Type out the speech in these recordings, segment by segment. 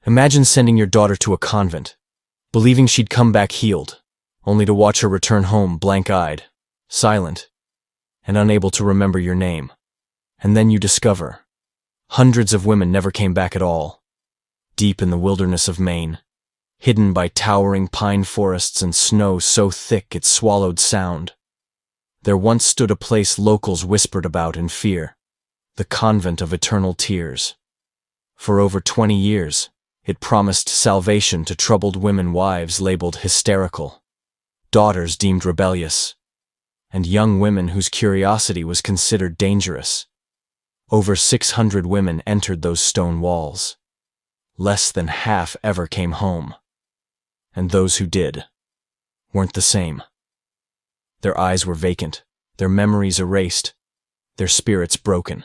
Imagine sending your daughter to a convent, believing she'd come back healed, only to watch her return home blank-eyed, silent, and unable to remember your name. And then you discover hundreds of women never came back at all, deep in the wilderness of Maine, hidden by towering pine forests and snow so thick it swallowed sound. There once stood a place locals whispered about in fear, the Convent of Eternal Tears. For over 20 years, it promised salvation to troubled women, wives labeled hysterical, daughters deemed rebellious, and young women whose curiosity was considered dangerous. Over 600 women entered those stone walls. Less than half ever came home. And those who did weren't the same. Their eyes were vacant, their memories erased, their spirits broken.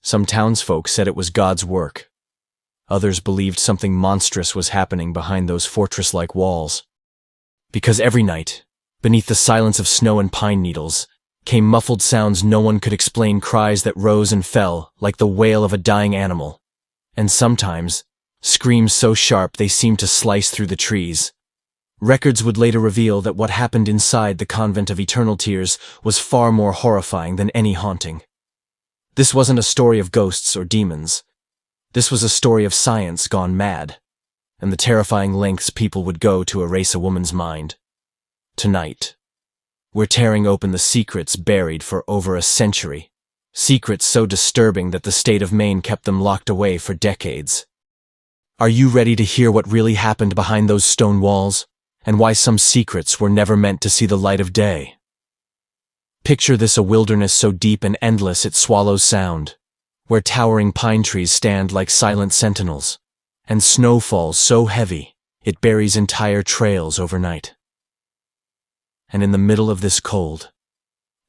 Some townsfolk said it was God's work. Others believed something monstrous was happening behind those fortress-like walls. Because every night, beneath the silence of snow and pine needles, came muffled sounds no one could explain, cries that rose and fell like the wail of a dying animal, and sometimes screams so sharp they seemed to slice through the trees. Records would later reveal that what happened inside the Convent of Eternal Tears was far more horrifying than any haunting. This wasn't a story of ghosts or demons. This was a story of science gone mad, and the terrifying lengths people would go to erase a woman's mind. Tonight, we're tearing open the secrets buried for over a century, secrets so disturbing that the state of Maine kept them locked away for decades. Are you ready to hear what really happened behind those stone walls, and why some secrets were never meant to see the light of day? Picture this: a wilderness so deep and endless it swallows sound, where towering pine trees stand like silent sentinels, and snow falls so heavy it buries entire trails overnight. And in the middle of this cold,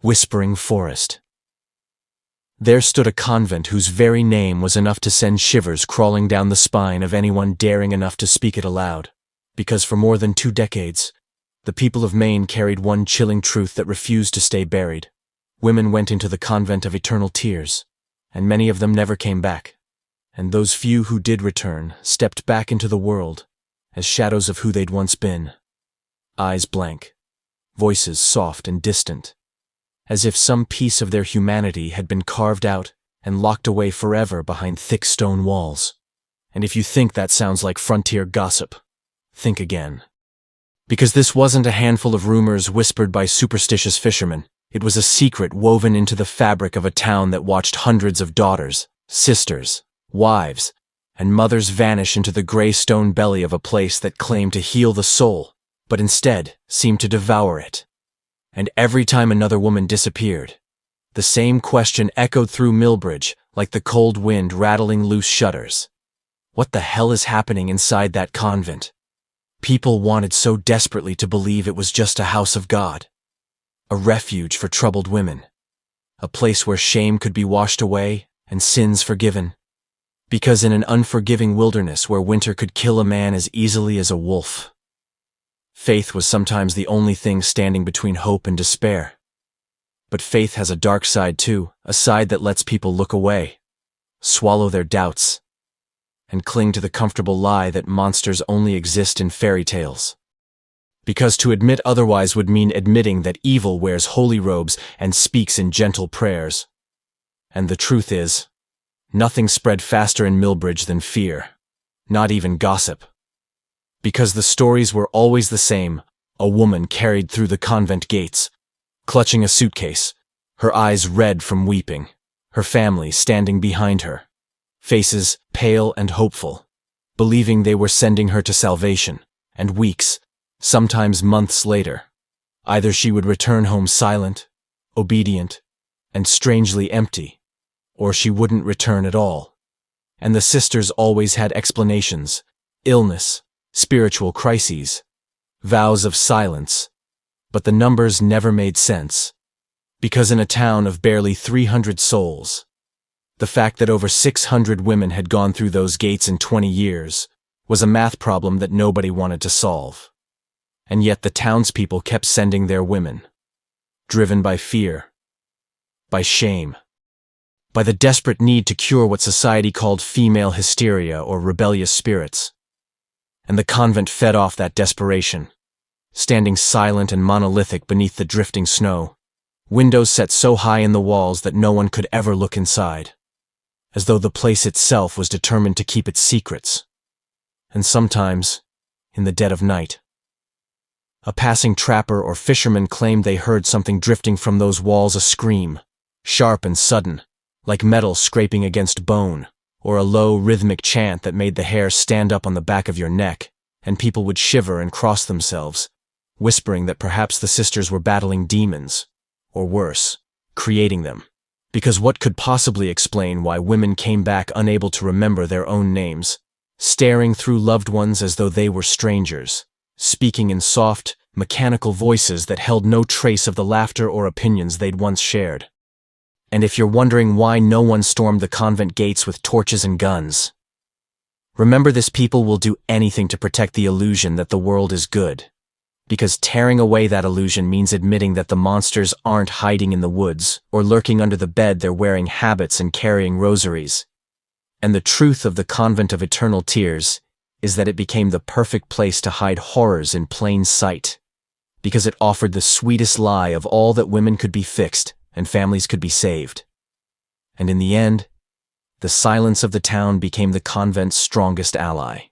whispering forest, there stood a convent whose very name was enough to send shivers crawling down the spine of anyone daring enough to speak it aloud, because for more than 2 decades, the people of Maine carried one chilling truth that refused to stay buried. Women went into the Convent of Eternal Tears, and many of them never came back. And those few who did return stepped back into the world as shadows of who they'd once been. Eyes blank, voices soft and distant, as if some piece of their humanity had been carved out and locked away forever behind thick stone walls. And if you think that sounds like frontier gossip, think again. Because this wasn't a handful of rumors whispered by superstitious fishermen. It was a secret woven into the fabric of a town that watched hundreds of daughters, sisters, wives, and mothers vanish into the gray stone belly of a place that claimed to heal the soul, but instead seemed to devour it. And every time another woman disappeared, the same question echoed through Millbridge like the cold wind rattling loose shutters. What the hell is happening inside that convent? People wanted so desperately to believe it was just a house of God, a refuge for troubled women, a place where shame could be washed away and sins forgiven. Because in an unforgiving wilderness where winter could kill a man as easily as a wolf, faith was sometimes the only thing standing between hope and despair. But faith has a dark side too, a side that lets people look away, swallow their doubts, and cling to the comfortable lie that monsters only exist in fairy tales. Because to admit otherwise would mean admitting that evil wears holy robes and speaks in gentle prayers. And the truth is, nothing spread faster in Millbridge than fear, not even gossip. Because the stories were always the same: a woman carried through the convent gates, clutching a suitcase, her eyes red from weeping, her family standing behind her, faces pale and hopeful, believing they were sending her to salvation. And weeks, sometimes months later, either she would return home silent, obedient, and strangely empty, or she wouldn't return at all. And the sisters always had explanations: illness, spiritual crises, vows of silence. But the numbers never made sense. Because in a town of barely 300 souls, the fact that over 600 women had gone through those gates in 20 years was a math problem that nobody wanted to solve. And yet the townspeople kept sending their women, driven by fear, by shame, by the desperate need to cure what society called female hysteria or rebellious spirits. And the convent fed off that desperation, standing silent and monolithic beneath the drifting snow, windows set so high in the walls that no one could ever look inside, as though the place itself was determined to keep its secrets. And sometimes, in the dead of night, a passing trapper or fisherman claimed they heard something drifting from those walls, a scream, sharp and sudden, like metal scraping against bone, or a low, rhythmic chant that made the hair stand up on the back of your neck, and people would shiver and cross themselves, whispering that perhaps the sisters were battling demons, or worse, creating them. Because what could possibly explain why women came back unable to remember their own names, staring through loved ones as though they were strangers, speaking in soft, mechanical voices that held no trace of the laughter or opinions they'd once shared. And if you're wondering why no one stormed the convent gates with torches and guns, remember this: people will do anything to protect the illusion that the world is good. Because tearing away that illusion means admitting that the monsters aren't hiding in the woods or lurking under the bed. They're wearing habits and carrying rosaries. And the truth of the Convent of Eternal Tears is that it became the perfect place to hide horrors in plain sight, because it offered the sweetest lie of all that women could be fixed and families could be saved. And in the end, the silence of the town became the convent's strongest ally.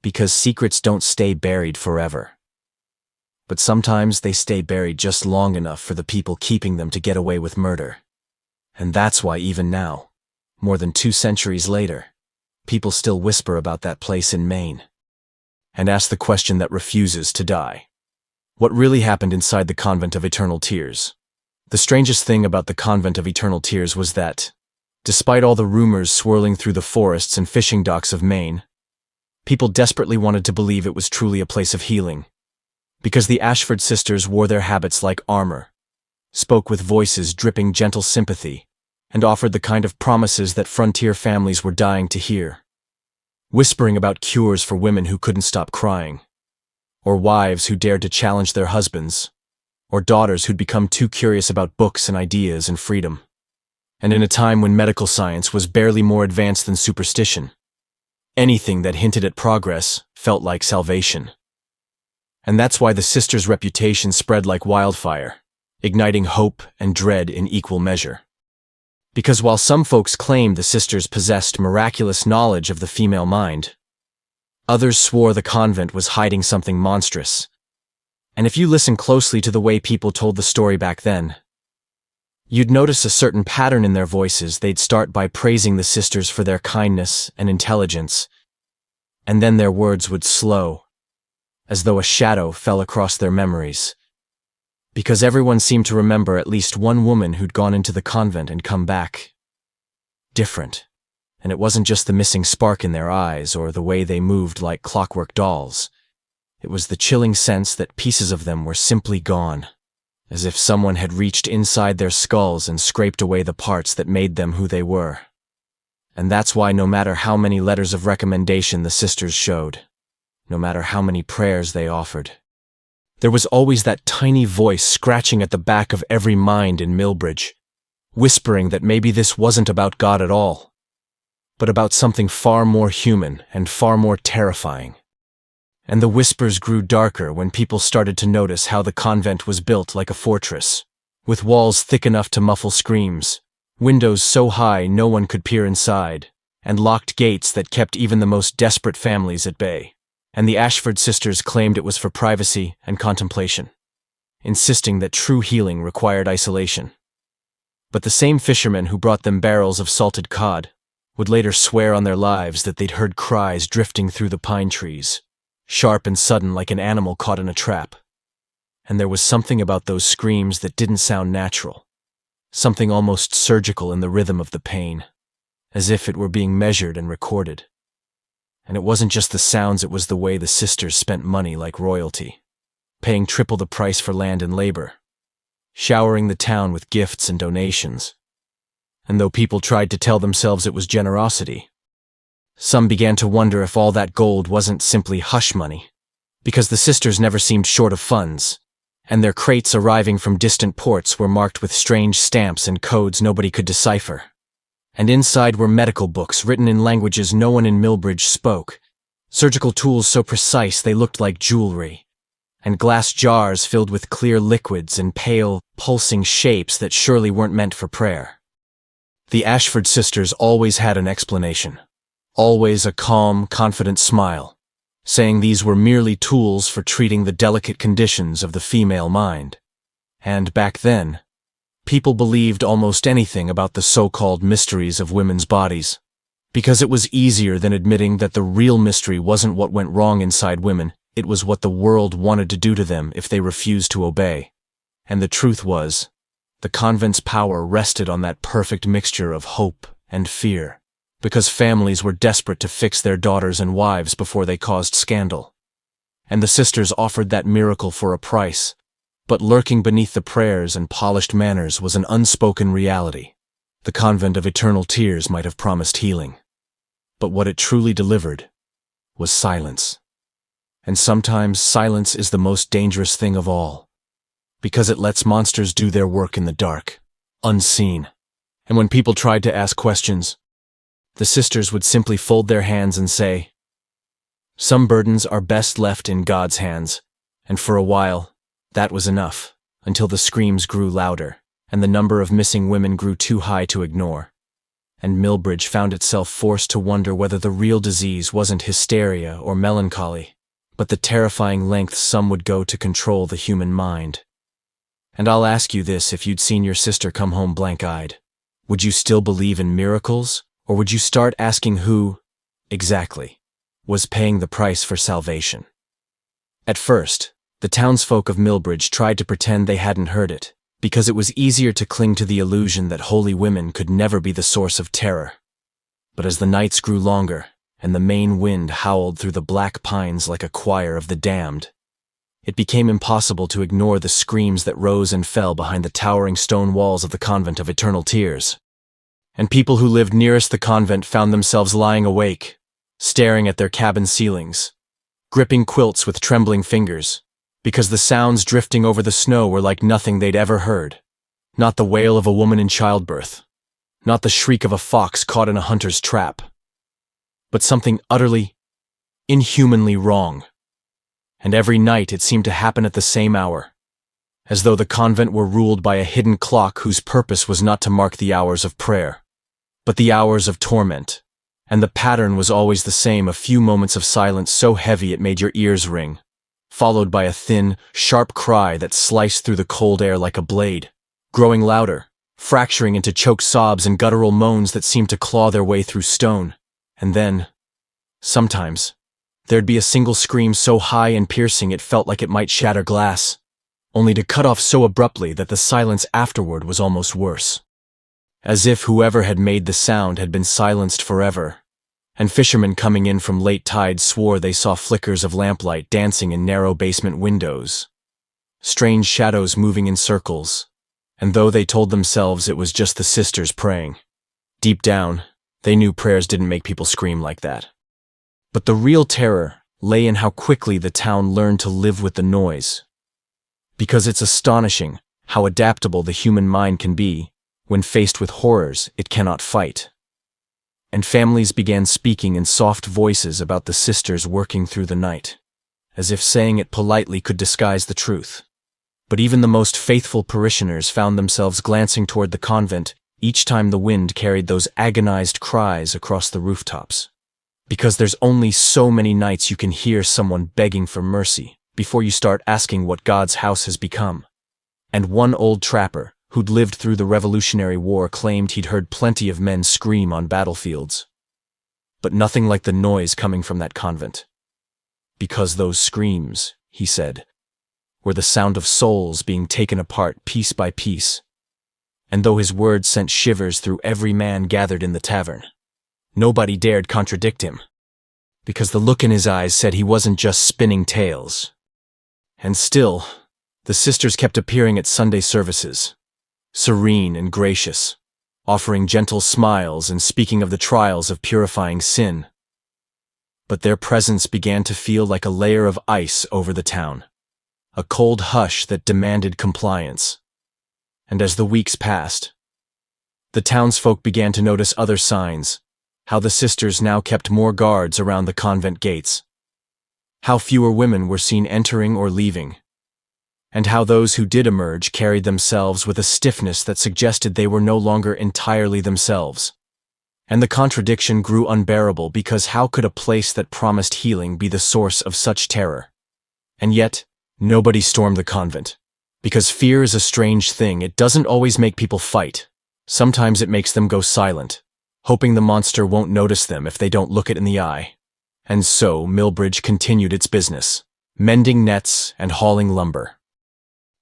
Because secrets don't stay buried forever. But sometimes they stay buried just long enough for the people keeping them to get away with murder. And that's why even now, more than 2 centuries later, people still whisper about that place in Maine and ask the question that refuses to die. What really happened inside the Convent of Eternal Tears? The strangest thing about the Convent of Eternal Tears was that, despite all the rumors swirling through the forests and fishing docks of Maine, people desperately wanted to believe it was truly a place of healing. Because the Ashford sisters wore their habits like armor, spoke with voices dripping gentle sympathy, and offered the kind of promises that frontier families were dying to hear. Whispering about cures for women who couldn't stop crying, or wives who dared to challenge their husbands, or daughters who'd become too curious about books and ideas and freedom. And in a time when medical science was barely more advanced than superstition, anything that hinted at progress felt like salvation. And that's why the sisters' reputation spread like wildfire, igniting hope and dread in equal measure. Because while some folks claimed the sisters possessed miraculous knowledge of the female mind, others swore the convent was hiding something monstrous. And if you listen closely to the way people told the story back then, you'd notice a certain pattern in their voices. They'd start by praising the sisters for their kindness and intelligence, and then their words would slow, as though a shadow fell across their memories. Because everyone seemed to remember at least one woman who'd gone into the convent and come back different. And it wasn't just the missing spark in their eyes or the way they moved like clockwork dolls. It was the chilling sense that pieces of them were simply gone, as if someone had reached inside their skulls and scraped away the parts that made them who they were. And that's why no matter how many letters of recommendation the sisters showed, no matter how many prayers they offered, there was always that tiny voice scratching at the back of every mind in Millbridge, whispering that maybe this wasn't about God at all, but about something far more human and far more terrifying. And the whispers grew darker when people started to notice how the convent was built like a fortress, with walls thick enough to muffle screams, windows so high no one could peer inside, and locked gates that kept even the most desperate families at bay. And the Ashford sisters claimed it was for privacy and contemplation, insisting that true healing required isolation. But the same fishermen who brought them barrels of salted cod would later swear on their lives that they'd heard cries drifting through the pine trees, sharp and sudden like an animal caught in a trap. And there was something about those screams that didn't sound natural, something almost surgical in the rhythm of the pain, as if it were being measured and recorded. And it wasn't just the sounds, it was the way the sisters spent money like royalty, paying triple the price for land and labor, showering the town with gifts and donations. And though people tried to tell themselves it was generosity, some began to wonder if all that gold wasn't simply hush money, because the sisters never seemed short of funds, and their crates arriving from distant ports were marked with strange stamps and codes nobody could decipher. and inside were medical books written in languages no one in Millbridge spoke, surgical tools so precise they looked like jewelry, and glass jars filled with clear liquids in pale, pulsing shapes that surely weren't meant for prayer. The Ashford sisters always had an explanation, always a calm, confident smile, saying these were merely tools for treating the delicate conditions of the female mind. And back then, people believed almost anything about the so-called mysteries of women's bodies, because it was easier than admitting that the real mystery wasn't what went wrong inside women, it was what the world wanted to do to them if they refused to obey. And the truth was, the convent's power rested on that perfect mixture of hope and fear, because families were desperate to fix their daughters and wives before they caused scandal. And the sisters offered that miracle for a price, but lurking beneath the prayers and polished manners was an unspoken reality. The convent of eternal tears might have promised healing, but what it truly delivered was silence. And sometimes silence is the most dangerous thing of all, because it lets monsters do their work in the dark, unseen. And when people tried to ask questions, the sisters would simply fold their hands and say, "Some burdens are best left in God's hands," and for a while, that was enough, until the screams grew louder, and the number of missing women grew too high to ignore. And Millbridge found itself forced to wonder whether the real disease wasn't hysteria or melancholy, but the terrifying lengths some would go to control the human mind. And I'll ask you this: if you'd seen your sister come home blank-eyed, would you still believe in miracles, or would you start asking who, exactly, was paying the price for salvation? At first, the townsfolk of Millbridge tried to pretend they hadn't heard it, because it was easier to cling to the illusion that holy women could never be the source of terror. But as the nights grew longer, and the Maine wind howled through the black pines like a choir of the damned, it became impossible to ignore the screams that rose and fell behind the towering stone walls of the convent of eternal tears. And people who lived nearest the convent found themselves lying awake, staring at their cabin ceilings, gripping quilts with trembling fingers, because the sounds drifting over the snow were like nothing they'd ever heard. Not the wail of a woman in childbirth, not the shriek of a fox caught in a hunter's trap, but something utterly, inhumanly wrong. And every night it seemed to happen at the same hour, as though the convent were ruled by a hidden clock whose purpose was not to mark the hours of prayer, but the hours of torment. And the pattern was always the same: a few moments of silence so heavy it made your ears ring, followed by a thin, sharp cry that sliced through the cold air like a blade, growing louder, fracturing into choked sobs and guttural moans that seemed to claw their way through stone. And then, sometimes, there'd be a single scream so high and piercing it felt like it might shatter glass, only to cut off so abruptly that the silence afterward was almost worse. As if whoever had made the sound had been silenced forever. And fishermen coming in from late tide swore they saw flickers of lamplight dancing in narrow basement windows, strange shadows moving in circles, and though they told themselves it was just the sisters praying, deep down, they knew prayers didn't make people scream like that. But the real terror lay in how quickly the town learned to live with the noise, because it's astonishing how adaptable the human mind can be when faced with horrors it cannot fight. And families began speaking in soft voices about the sisters working through the night, as if saying it politely could disguise the truth. But even the most faithful parishioners found themselves glancing toward the convent each time the wind carried those agonized cries across the rooftops. Because there's only so many nights you can hear someone begging for mercy before you start asking what God's house has become. And one old trapper, who'd lived through the Revolutionary War, claimed he'd heard plenty of men scream on battlefields. But nothing like the noise coming from that convent. Because those screams, he said, were the sound of souls being taken apart piece by piece. And though his words sent shivers through every man gathered in the tavern, nobody dared contradict him, because the look in his eyes said he wasn't just spinning tales. And still, the sisters kept appearing at Sunday services, serene and gracious, offering gentle smiles and speaking of the trials of purifying sin. But their presence began to feel like a layer of ice over the town, a cold hush that demanded compliance. And as the weeks passed, The townsfolk began to notice other signs, how the sisters now kept more guards around the convent gates, how fewer women were seen entering or leaving, and how those who did emerge carried themselves with a stiffness that suggested they were no longer entirely themselves. And the contradiction grew unbearable, because how could a place that promised healing be the source of such terror? And yet, nobody stormed the convent. Because fear is a strange thing. It doesn't always make people fight. Sometimes it makes them go silent, hoping the monster won't notice them if they don't look it in the eye. And so Millbridge continued its business, mending nets and hauling lumber,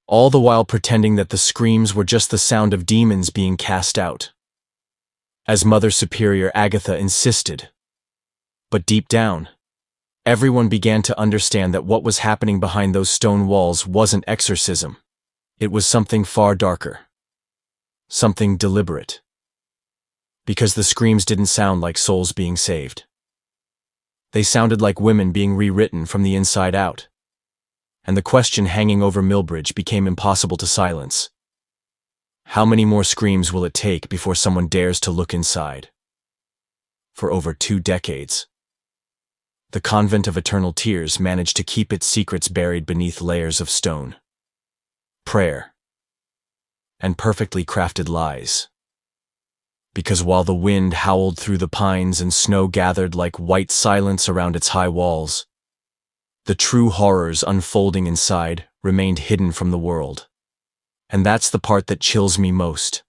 all the while pretending that the screams were just the sound of demons being cast out, as Mother Superior Agatha insisted. But deep down, everyone began to understand that what was happening behind those stone walls wasn't exorcism. It was something far darker, something deliberate. Because the screams didn't sound like souls being saved. They sounded like women being rewritten from the inside out. And the question hanging over Millbridge became impossible to silence. How many more screams will it take before someone dares to look inside? For over 2 decades, the Convent of Eternal Tears managed to keep its secrets buried beneath layers of stone, prayer, and perfectly crafted lies. Because while the wind howled through the pines and snow gathered like white silence around its high walls, the true horrors unfolding inside remained hidden from the world. And that's the part that chills me most.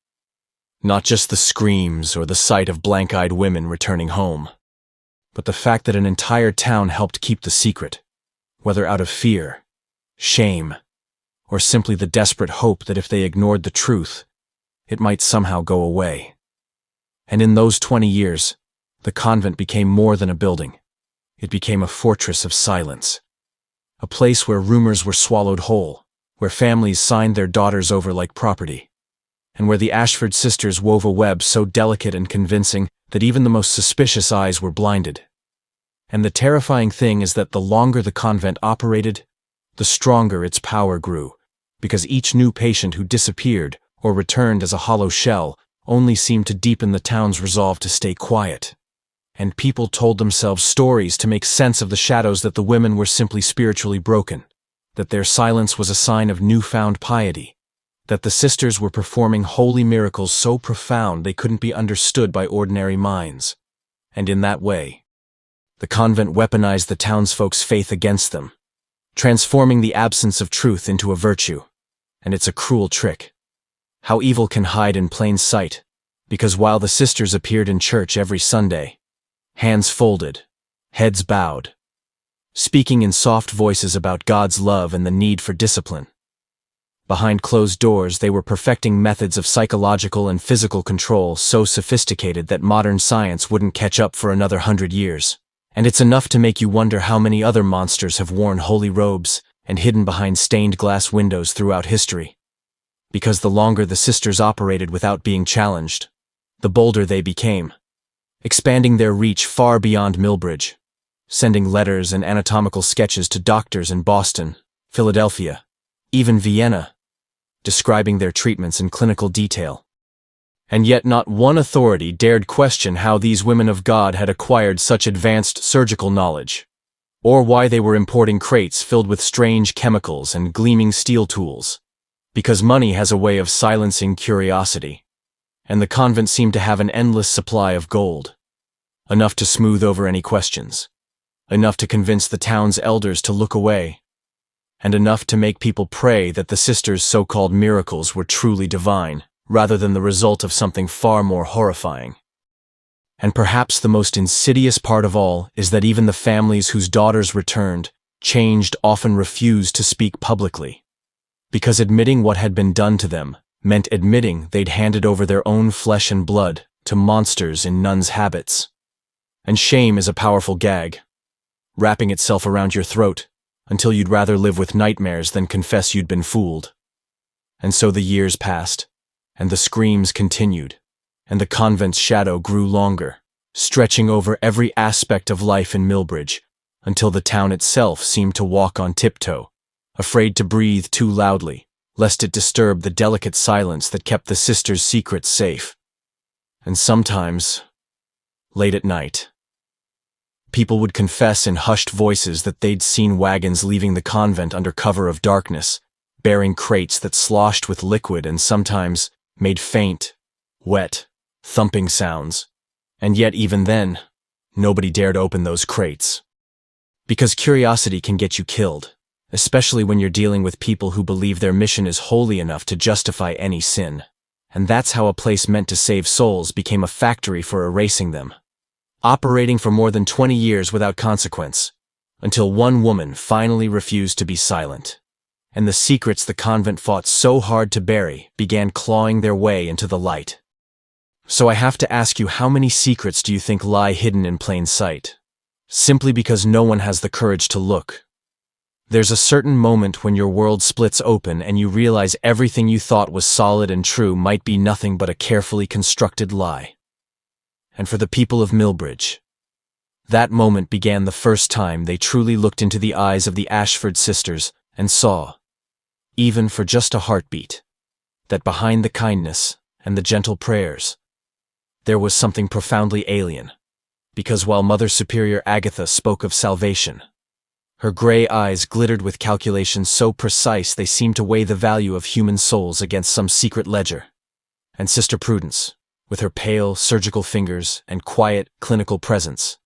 Not just the screams or the sight of blank-eyed women returning home, but the fact that an entire town helped keep the secret, whether out of fear, shame, or simply the desperate hope that if they ignored the truth, it might somehow go away. And in those 20 years, the convent became more than a building. It became a fortress of silence, a place where rumors were swallowed whole, where families signed their daughters over like property, and where the Ashford sisters wove a web so delicate and convincing that even the most suspicious eyes were blinded. And the terrifying thing is that the longer the convent operated, the stronger its power grew, because each new patient who disappeared or returned as a hollow shell only seemed to deepen the town's resolve to stay quiet. And people told themselves stories to make sense of the shadows, that the women were simply spiritually broken, that their silence was a sign of newfound piety, that the sisters were performing holy miracles so profound they couldn't be understood by ordinary minds. And in that way, the convent weaponized the townsfolk's faith against them, transforming the absence of truth into a virtue. And it's a cruel trick. How evil can hide in plain sight, because while the sisters appeared in church every Sunday, hands folded, heads bowed, speaking in soft voices about God's love and the need for discipline, behind closed doors they were perfecting methods of psychological and physical control so sophisticated that modern science wouldn't catch up for another 100 years. And it's enough to make you wonder how many other monsters have worn holy robes and hidden behind stained glass windows throughout history. Because the longer the sisters operated without being challenged, the bolder they became, expanding their reach far beyond Millbridge, sending letters and anatomical sketches to doctors in Boston, Philadelphia, even Vienna, describing their treatments in clinical detail. And yet not one authority dared question how these women of God had acquired such advanced surgical knowledge, or why they were importing crates filled with strange chemicals and gleaming steel tools. Because money has a way of silencing curiosity, and the convent seemed to have an endless supply of gold, enough to smooth over any questions, enough to convince the town's elders to look away, and enough to make people pray that the sisters' so-called miracles were truly divine, rather than the result of something far more horrifying. And perhaps the most insidious part of all is that even the families whose daughters returned, changed, often refused to speak publicly, because admitting what had been done to them meant admitting they'd handed over their own flesh and blood to monsters in nuns' habits. And shame is a powerful gag, wrapping itself around your throat until you'd rather live with nightmares than confess you'd been fooled. And so the years passed, and the screams continued, and the convent's shadow grew longer, stretching over every aspect of life in Millbridge, until the town itself seemed to walk on tiptoe, afraid to breathe too loudly, lest it disturb the delicate silence that kept the sisters' secrets safe. And sometimes, late at night, people would confess in hushed voices that they'd seen wagons leaving the convent under cover of darkness, bearing crates that sloshed with liquid and sometimes made faint, wet, thumping sounds. And yet even then, nobody dared open those crates. Because curiosity can get you killed, especially when you're dealing with people who believe their mission is holy enough to justify any sin. And that's how a place meant to save souls became a factory for erasing them, operating for more than 20 years without consequence, until one woman finally refused to be silent. And the secrets the convent fought so hard to bury began clawing their way into the light. So I have to ask you, how many secrets do you think lie hidden in plain sight? Simply because no one has the courage to look. There's a certain moment when your world splits open and you realize everything you thought was solid and true might be nothing but a carefully constructed lie. And for the people of Millbridge, that moment began the first time they truly looked into the eyes of the Ashford sisters and saw, even for just a heartbeat, that behind the kindness and the gentle prayers, there was something profoundly alien. Because while Mother Superior Agatha spoke of salvation, her gray eyes glittered with calculations so precise they seemed to weigh the value of human souls against some secret ledger. And Sister Prudence, with her pale, surgical fingers and quiet, clinical presence,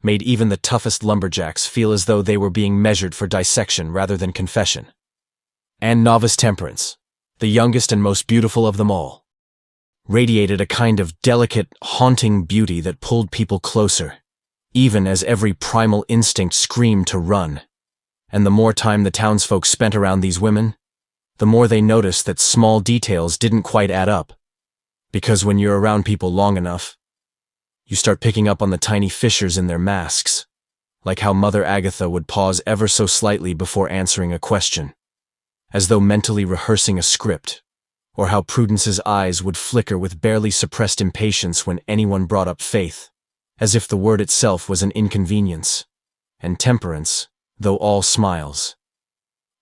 made even the toughest lumberjacks feel as though they were being measured for dissection rather than confession. And Novice Temperance, the youngest and most beautiful of them all, radiated a kind of delicate, haunting beauty that pulled people closer, even as every primal instinct screamed to run. And the more time the townsfolk spent around these women, the more they noticed that small details didn't quite add up. Because when you're around people long enough, you start picking up on the tiny fissures in their masks, like how Mother Agatha would pause ever so slightly before answering a question, as though mentally rehearsing a script, or how Prudence's eyes would flicker with barely suppressed impatience when anyone brought up faith, as if the word itself was an inconvenience. And Temperance, though all smiles,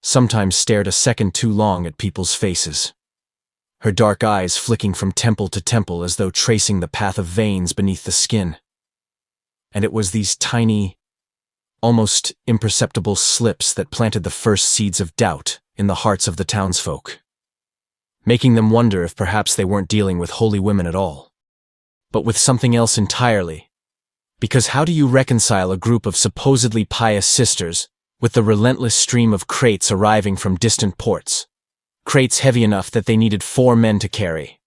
sometimes stared a second too long at people's faces, her dark eyes flicking from temple to temple as though tracing the path of veins beneath the skin. And it was these tiny, almost imperceptible slips that planted the first seeds of doubt in the hearts of the townsfolk, making them wonder if perhaps they weren't dealing with holy women at all, but with something else entirely. Because how do you reconcile a group of supposedly pious sisters with the relentless stream of crates arriving from distant ports? Crates heavy enough that they needed 4 men to carry.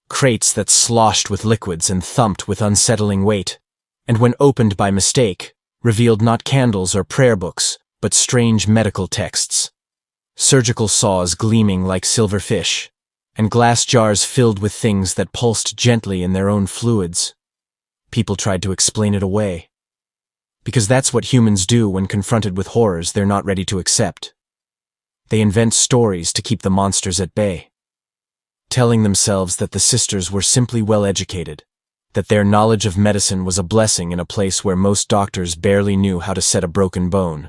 Crates that sloshed with liquids and thumped with unsettling weight, and when opened by mistake, revealed not candles or prayer books, but strange medical texts. Surgical saws gleaming like silver fish, and glass jars filled with things that pulsed gently in their own fluids. People tried to explain it away, because that's what humans do when confronted with horrors they're not ready to accept. They invent stories to keep the monsters at bay, telling themselves that the sisters were simply well-educated, that their knowledge of medicine was a blessing in a place where most doctors barely knew how to set a broken bone.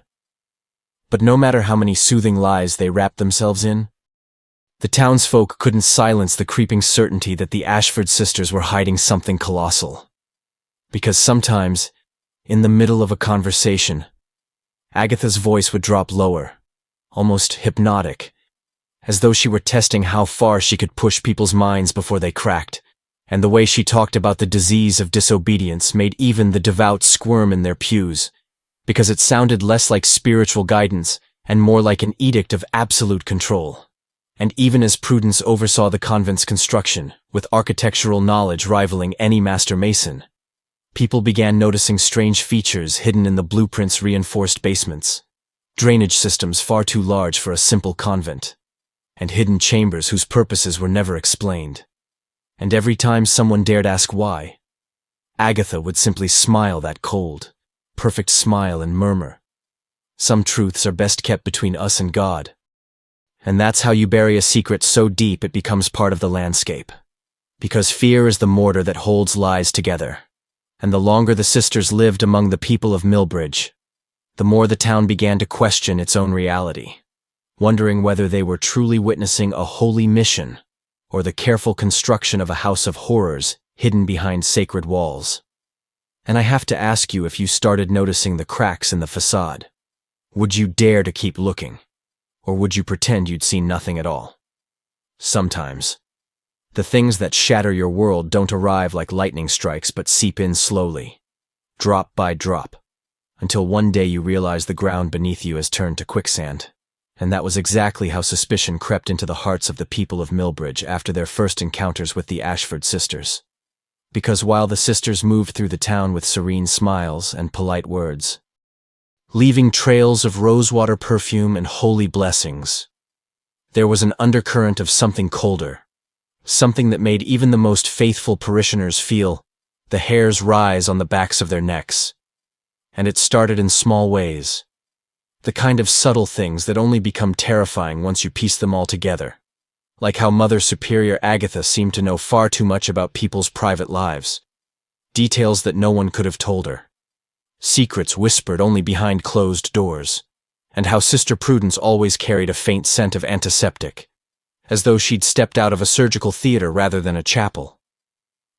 But no matter how many soothing lies they wrapped themselves in, the townsfolk couldn't silence the creeping certainty that the Ashford sisters were hiding something colossal. Because sometimes, in the middle of a conversation, Agatha's voice would drop lower, almost hypnotic, as though she were testing how far she could push people's minds before they cracked, and the way she talked about the disease of disobedience made even the devout squirm in their pews, because it sounded less like spiritual guidance and more like an edict of absolute control. And even as Prudence oversaw the convent's construction, with architectural knowledge rivaling any master mason, people began noticing strange features hidden in the blueprints' reinforced basements, drainage systems far too large for a simple convent, and hidden chambers whose purposes were never explained. And every time someone dared ask why, Agatha would simply smile that cold, perfect smile and murmur, "Some truths are best kept between us and God." And that's how you bury a secret so deep it becomes part of the landscape. Because fear is the mortar that holds lies together. And the longer the sisters lived among the people of Millbridge, the more the town began to question its own reality, wondering whether they were truly witnessing a holy mission or the careful construction of a house of horrors hidden behind sacred walls. And I have to ask you if you started noticing the cracks in the facade. Would you dare to keep looking? Or would you pretend you'd seen nothing at all? Sometimes, the things that shatter your world don't arrive like lightning strikes but seep in slowly, drop by drop, until one day you realize the ground beneath you has turned to quicksand. And that was exactly how suspicion crept into the hearts of the people of Millbridge after their first encounters with the Ashford sisters. Because while the sisters moved through the town with serene smiles and polite words, leaving trails of rosewater perfume and holy blessings, there was an undercurrent of something colder, something that made even the most faithful parishioners feel the hairs rise on the backs of their necks. And it started in small ways, the kind of subtle things that only become terrifying once you piece them all together. Like how Mother Superior Agatha seemed to know far too much about people's private lives. Details that no one could have told her. Secrets whispered only behind closed doors. And how Sister Prudence always carried a faint scent of antiseptic, as though she'd stepped out of a surgical theater rather than a chapel.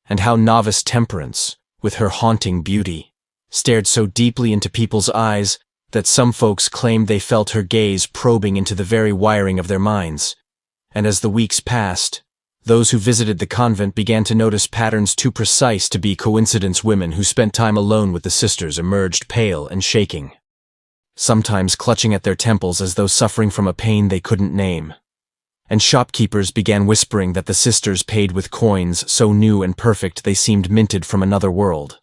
And how Novice Temperance, with her haunting beauty, stared so deeply into people's eyes that some folks claimed they felt her gaze probing into the very wiring of their minds. And as the weeks passed, those who visited the convent began to notice patterns too precise to be coincidence. Women who spent time alone with the sisters emerged pale and shaking, sometimes clutching at their temples as though suffering from a pain they couldn't name. And shopkeepers began whispering that the sisters paid with coins so new and perfect they seemed minted from another world.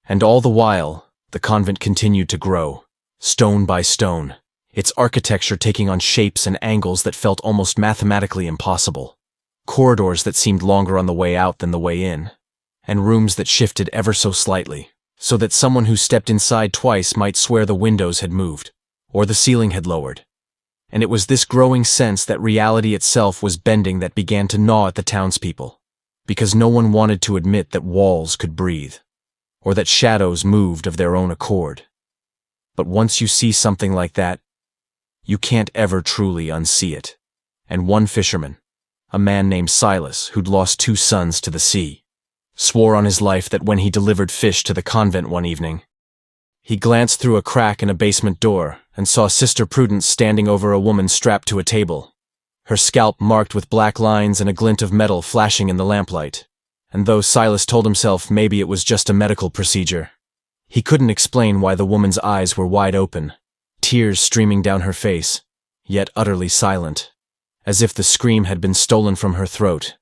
And all the while, the convent continued to grow, stone by stone, its architecture taking on shapes and angles that felt almost mathematically impossible. Corridors that seemed longer on the way out than the way in, and rooms that shifted ever so slightly, so that someone who stepped inside twice might swear the windows had moved, or the ceiling had lowered. And it was this growing sense that reality itself was bending that began to gnaw at the townspeople, because no one wanted to admit that walls could breathe, or that shadows moved of their own accord. But once you see something like that, you can't ever truly unsee it. And one fisherman, a man named Silas who'd lost 2 sons to the sea, swore on his life that when he delivered fish to the convent one evening, he glanced through a crack in a basement door and saw Sister Prudence standing over a woman strapped to a table, her scalp marked with black lines and a glint of metal flashing in the lamplight. And though Silas told himself maybe it was just a medical procedure, he couldn't explain why the woman's eyes were wide open, tears streaming down her face, yet utterly silent, as if the scream had been stolen from her throat.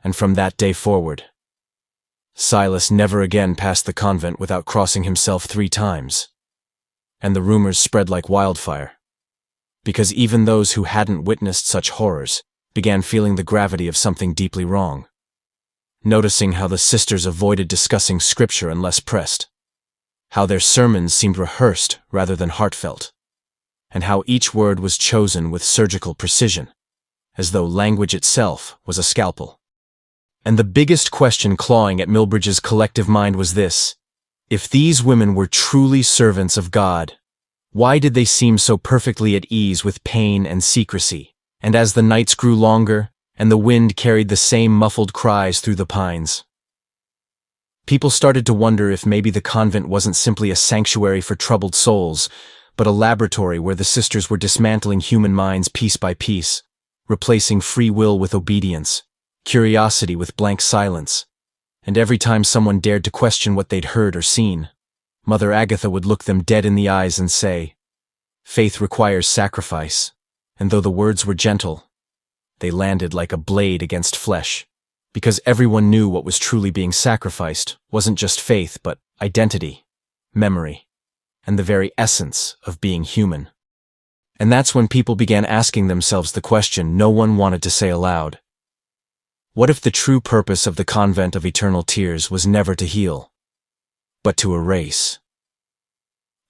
And from that day forward, Silas never again passed the convent without crossing himself 3 times. And the rumors spread like wildfire, because even those who hadn't witnessed such horrors began feeling the gravity of something deeply wrong, noticing how the sisters avoided discussing scripture unless pressed, how their sermons seemed rehearsed rather than heartfelt, and how each word was chosen with surgical precision, as though language itself was a scalpel. And the biggest question clawing at Millbridge's collective mind was this: if these women were truly servants of God, why did they seem so perfectly at ease with pain and secrecy? And as the nights grew longer, and the wind carried the same muffled cries through the pines, people started to wonder if maybe the convent wasn't simply a sanctuary for troubled souls, but a laboratory where the sisters were dismantling human minds piece by piece, replacing free will with obedience, curiosity with blank silence. And every time someone dared to question what they'd heard or seen, Mother Agatha would look them dead in the eyes and say, "Faith requires sacrifice." And though the words were gentle, they landed like a blade against flesh, because everyone knew what was truly being sacrificed wasn't just faith, but identity, memory, and the very essence of being human. And that's when people began asking themselves the question no one wanted to say aloud. What if the true purpose of the Convent of Eternal Tears was never to heal, but to erase?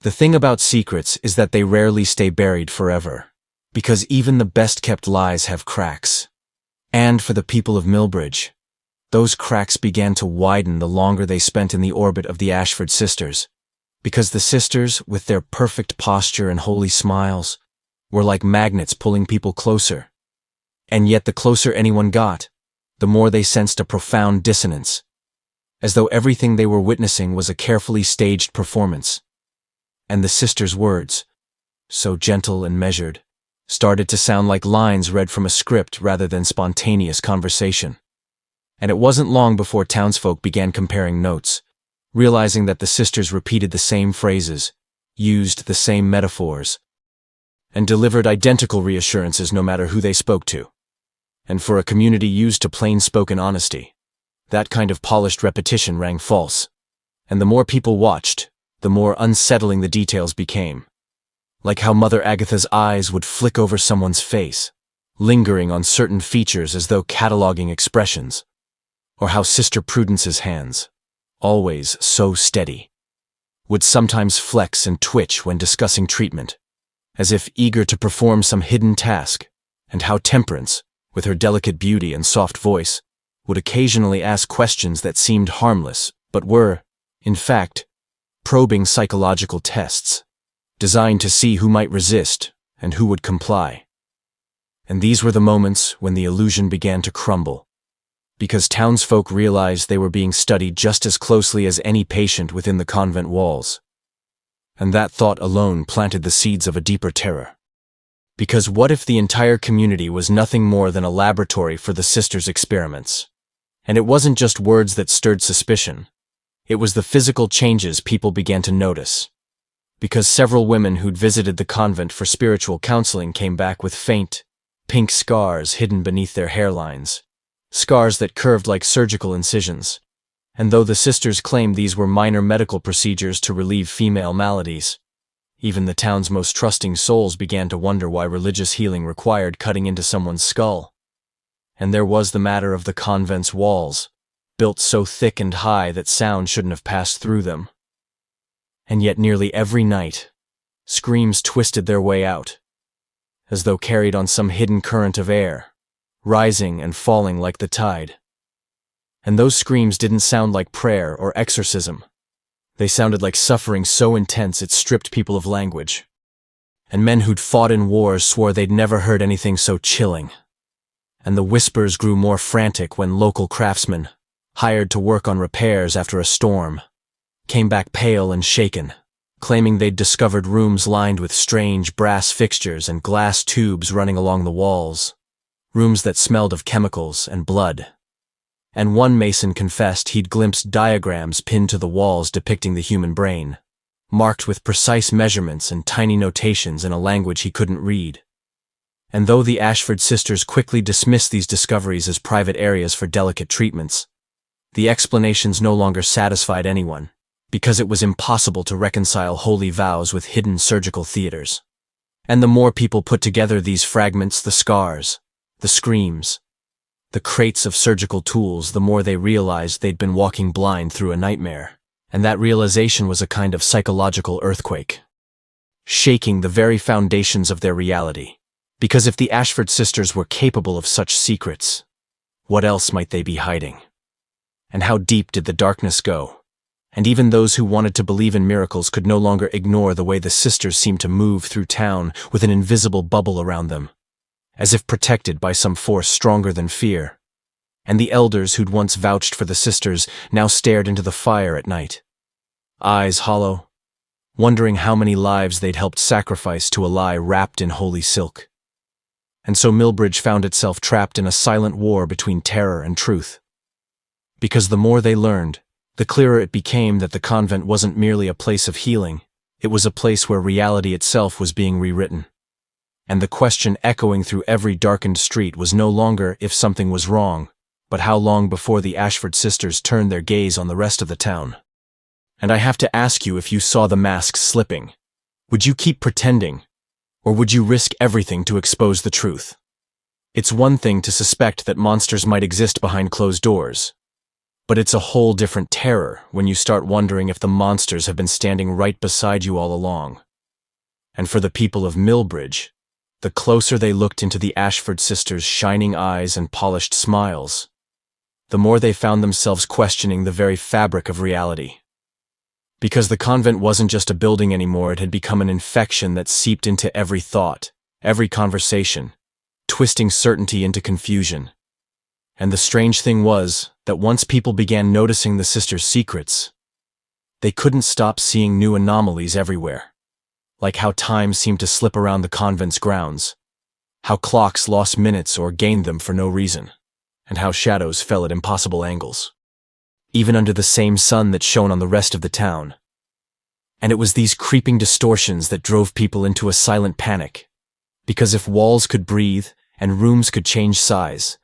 The thing about secrets is that they rarely stay buried forever, because even the best-kept lies have cracks. And for the people of Millbridge, those cracks began to widen the longer they spent in the orbit of the Ashford sisters, because the sisters, with their perfect posture and holy smiles, were like magnets pulling people closer. And yet the closer anyone got, the more they sensed a profound dissonance, as though everything they were witnessing was a carefully staged performance. And the sisters' words, so gentle and measured, started to sound like lines read from a script rather than spontaneous conversation. And it wasn't long before townsfolk began comparing notes, realizing that the sisters repeated the same phrases, used the same metaphors, and delivered identical reassurances no matter who they spoke to. And for a community used to plain-spoken honesty, that kind of polished repetition rang false. And the more people watched, the more unsettling the details became. Like how Mother Agatha's eyes would flick over someone's face, lingering on certain features as though cataloging expressions. Or how Sister Prudence's hands, always so steady, would sometimes flex and twitch when discussing treatment, as if eager to perform some hidden task, and how Temperance, with her delicate beauty and soft voice, would occasionally ask questions that seemed harmless but were, in fact, probing psychological tests, designed to see who might resist and who would comply. And these were the moments when the illusion began to crumble, because townsfolk realized they were being studied just as closely as any patient within the convent walls. And that thought alone planted the seeds of a deeper terror. Because what if the entire community was nothing more than a laboratory for the sisters' experiments? And it wasn't just words that stirred suspicion. It was the physical changes people began to notice. Because several women who'd visited the convent for spiritual counseling came back with faint, pink scars hidden beneath their hairlines, scars that curved like surgical incisions. And though the sisters claimed these were minor medical procedures to relieve female maladies, even the town's most trusting souls began to wonder why religious healing required cutting into someone's skull. And there was the matter of the convent's walls, built so thick and high that sound shouldn't have passed through them. And yet nearly every night, screams twisted their way out, as though carried on some hidden current of air, rising and falling like the tide. And those screams didn't sound like prayer or exorcism. They sounded like suffering so intense it stripped people of language. And men who'd fought in wars swore they'd never heard anything so chilling. And the whispers grew more frantic when local craftsmen, hired to work on repairs after a storm, came back pale and shaken, claiming they'd discovered rooms lined with strange brass fixtures and glass tubes running along the walls, rooms that smelled of chemicals and blood. And one mason confessed he'd glimpsed diagrams pinned to the walls depicting the human brain, marked with precise measurements and tiny notations in a language he couldn't read. And though the Ashford sisters quickly dismissed these discoveries as private areas for delicate treatments, the explanations no longer satisfied anyone, because it was impossible to reconcile holy vows with hidden surgical theaters. And the more people put together these fragments, the scars, the screams, the crates of surgical tools, the more they realized they'd been walking blind through a nightmare. And that realization was a kind of psychological earthquake, shaking the very foundations of their reality. Because if the Ashford sisters were capable of such secrets, what else might they be hiding? And how deep did the darkness go? And even those who wanted to believe in miracles could no longer ignore the way the sisters seemed to move through town with an invisible bubble around them, as if protected by some force stronger than fear. And the elders who'd once vouched for the sisters now stared into the fire at night, eyes hollow, wondering how many lives they'd helped sacrifice to a lie wrapped in holy silk. And so Millbridge found itself trapped in a silent war between terror and truth. Because the more they learned, the clearer it became that the convent wasn't merely a place of healing, it was a place where reality itself was being rewritten. And the question echoing through every darkened street was no longer if something was wrong, but how long before the Ashford sisters turned their gaze on the rest of the town. And I have to ask you, if you saw the masks slipping, would you keep pretending? Or would you risk everything to expose the truth? It's one thing to suspect that monsters might exist behind closed doors, but it's a whole different terror when you start wondering if the monsters have been standing right beside you all along. And for the people of Millbridge, the closer they looked into the Ashford sisters' shining eyes and polished smiles, the more they found themselves questioning the very fabric of reality. Because the convent wasn't just a building anymore, it had become an infection that seeped into every thought, every conversation, twisting certainty into confusion. And the strange thing was that once people began noticing the sisters' secrets, they couldn't stop seeing new anomalies everywhere. Like how time seemed to slip around the convent's grounds, how clocks lost minutes or gained them for no reason, and how shadows fell at impossible angles, even under the same sun that shone on the rest of the town. And it was these creeping distortions that drove people into a silent panic, because if walls could breathe and rooms could change size,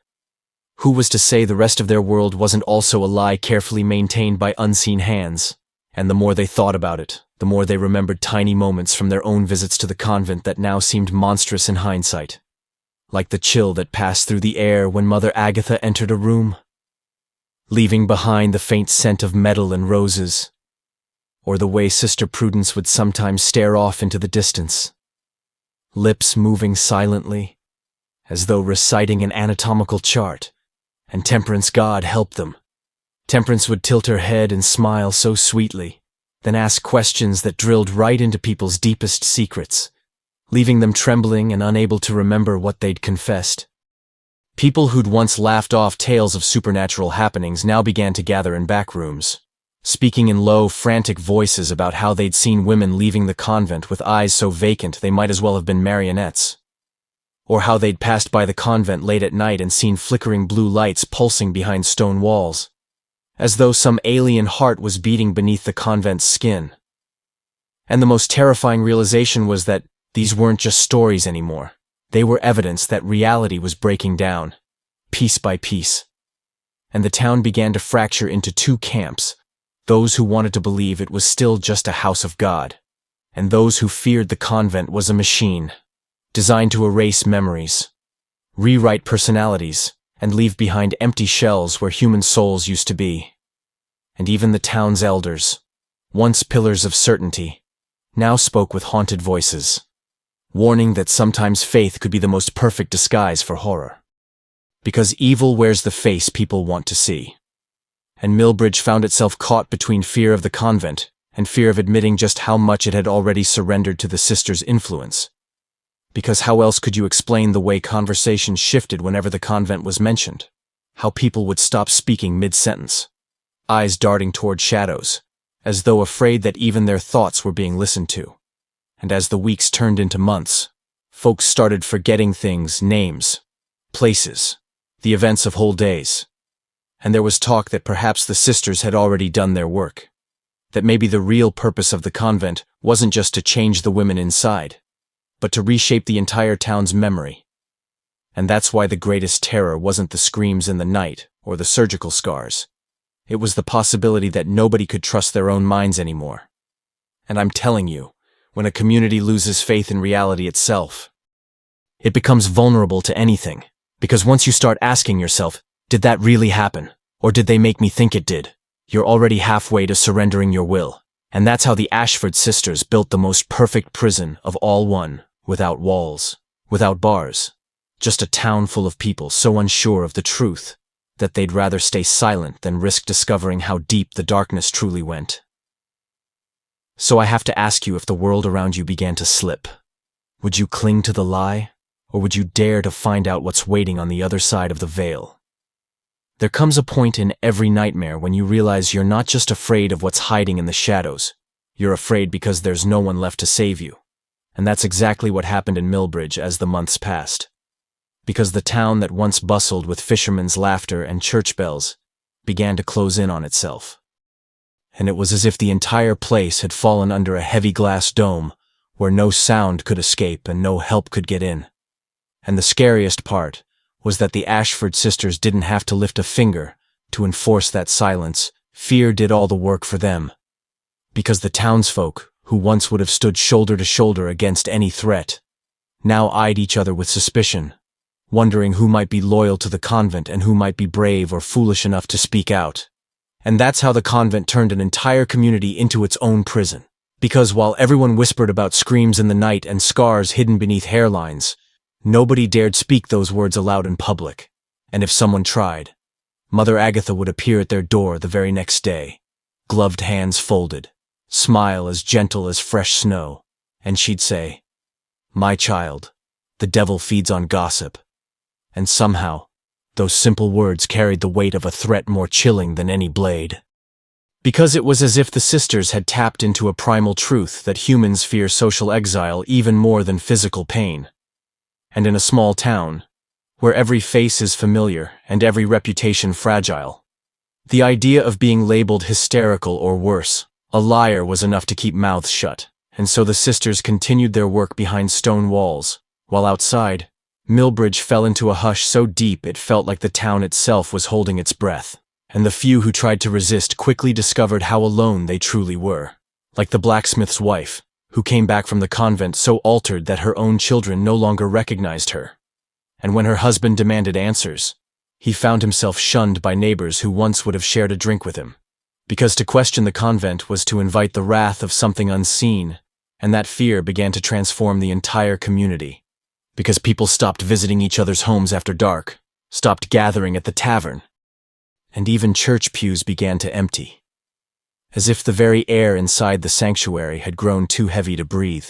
who was to say the rest of their world wasn't also a lie carefully maintained by unseen hands? And the more they thought about it, the more they remembered tiny moments from their own visits to the convent that now seemed monstrous in hindsight. Like the chill that passed through the air when Mother Agatha entered a room, leaving behind the faint scent of metal and roses, or the way Sister Prudence would sometimes stare off into the distance, lips moving silently, as though reciting an anatomical chart, and Temperance, God help them. Temperance would tilt her head and smile so sweetly, then ask questions that drilled right into people's deepest secrets, leaving them trembling and unable to remember what they'd confessed. People who'd once laughed off tales of supernatural happenings now began to gather in back rooms, speaking in low, frantic voices about how they'd seen women leaving the convent with eyes so vacant they might as well have been marionettes, or how they'd passed by the convent late at night and seen flickering blue lights pulsing behind stone walls, as though some alien heart was beating beneath the convent's skin. And the most terrifying realization was that these weren't just stories anymore. They were evidence that reality was breaking down, piece by piece. And the town began to fracture into two camps, those who wanted to believe it was still just a house of God, and those who feared the convent was a machine, designed to erase memories, rewrite personalities, and leave behind empty shells where human souls used to be. And even the town's elders, once pillars of certainty, now spoke with haunted voices, warning that sometimes faith could be the most perfect disguise for horror. Because evil wears the face people want to see. And Millbridge found itself caught between fear of the convent and fear of admitting just how much it had already surrendered to the sisters' influence. Because how else could you explain the way conversations shifted whenever the convent was mentioned? How people would stop speaking mid-sentence, eyes darting toward shadows, as though afraid that even their thoughts were being listened to. And as the weeks turned into months, folks started forgetting things, names, places, the events of whole days. And there was talk that perhaps the sisters had already done their work, that maybe the real purpose of the convent wasn't just to change the women inside, but to reshape the entire town's memory. And that's why the greatest terror wasn't the screams in the night or the surgical scars. It was the possibility that nobody could trust their own minds anymore. And I'm telling you, when a community loses faith in reality itself, it becomes vulnerable to anything. Because once you start asking yourself, did that really happen? Or did they make me think it did? You're already halfway to surrendering your will. And that's how the Ashford sisters built the most perfect prison of all one, without walls, without bars, just a town full of people so unsure of the truth that they'd rather stay silent than risk discovering how deep the darkness truly went. So I have to ask you, if the world around you began to slip, would you cling to the lie, or would you dare to find out what's waiting on the other side of the veil? There comes a point in every nightmare when you realize you're not just afraid of what's hiding in the shadows, you're afraid because there's no one left to save you. And that's exactly what happened in Millbridge as the months passed. Because the town that once bustled with fishermen's laughter and church bells began to close in on itself. And it was as if the entire place had fallen under a heavy glass dome where no sound could escape and no help could get in. And the scariest part was that the Ashford sisters didn't have to lift a finger to enforce that silence. Fear did all the work for them. Because the townsfolk, who once would have stood shoulder to shoulder against any threat, now eyed each other with suspicion, wondering who might be loyal to the convent and who might be brave or foolish enough to speak out. And that's how the convent turned an entire community into its own prison. Because while everyone whispered about screams in the night and scars hidden beneath hairlines, nobody dared speak those words aloud in public. And if someone tried, Mother Agatha would appear at their door the very next day, gloved hands folded, smile as gentle as fresh snow, and she'd say, "My child, the devil feeds on gossip." And somehow, Those simple words carried the weight of a threat more chilling than any blade. Because it was as if the sisters had tapped into a primal truth that humans fear social exile even more than physical pain. And in a small town, where every face is familiar and every reputation fragile, the idea of being labeled hysterical or worse, a liar, was enough to keep mouths shut, and so the sisters continued their work behind stone walls, while outside, Millbridge fell into a hush so deep it felt like the town itself was holding its breath, and the few who tried to resist quickly discovered how alone they truly were. Like the blacksmith's wife, who came back from the convent so altered that her own children no longer recognized her. And when her husband demanded answers, he found himself shunned by neighbors who once would have shared a drink with him. Because to question the convent was to invite the wrath of something unseen, and that fear began to transform the entire community. Because people stopped visiting each other's homes after dark, stopped gathering at the tavern, and even church pews began to empty, as if the very air inside the sanctuary had grown too heavy to breathe.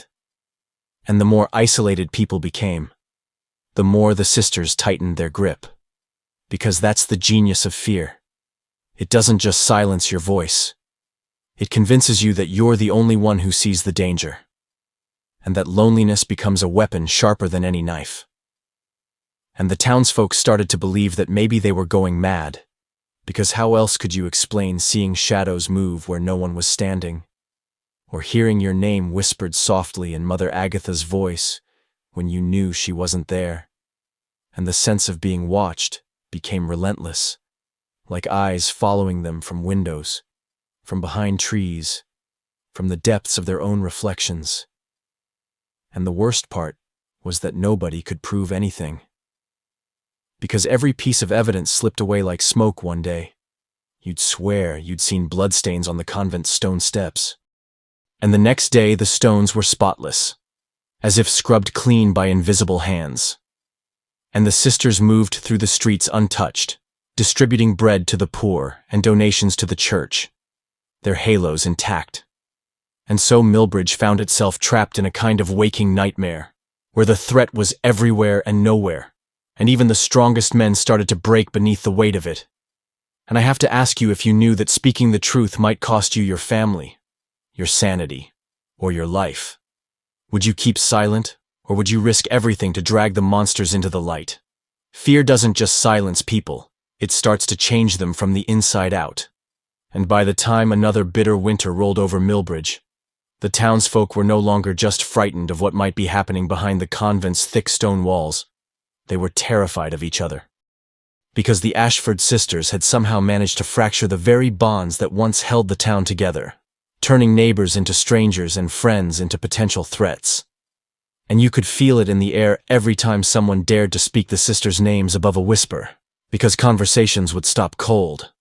And the more isolated people became, the more the sisters tightened their grip. Because that's the genius of fear. It doesn't just silence your voice. It convinces you that you're the only one who sees the danger, and that loneliness becomes a weapon sharper than any knife. And the townsfolk started to believe that maybe they were going mad, because how else could you explain seeing shadows move where no one was standing, or hearing your name whispered softly in Mother Agatha's voice when you knew she wasn't there? And the sense of being watched became relentless, like eyes following them from windows, from behind trees, from the depths of their own reflections. And the worst part was that nobody could prove anything. Because every piece of evidence slipped away like smoke one day. You'd swear you'd seen bloodstains on the convent's stone steps. And the next day the stones were spotless, as if scrubbed clean by invisible hands. And the sisters moved through the streets untouched, distributing bread to the poor and donations to the church, their halos intact. And so Millbridge found itself trapped in a kind of waking nightmare, where the threat was everywhere and nowhere, and even the strongest men started to break beneath the weight of it. And I have to ask you if you knew that speaking the truth might cost you your family, your sanity, or your life. Would you keep silent, or would you risk everything to drag the monsters into the light? Fear doesn't just silence people, it starts to change them from the inside out. And by the time another bitter winter rolled over Millbridge, the townsfolk were no longer just frightened of what might be happening behind the convent's thick stone walls. They were terrified of each other. Because the Ashford sisters had somehow managed to fracture the very bonds that once held the town together, turning neighbors into strangers and friends into potential threats. And you could feel it in the air every time someone dared to speak the sisters' names above a whisper, because conversations would stop cold.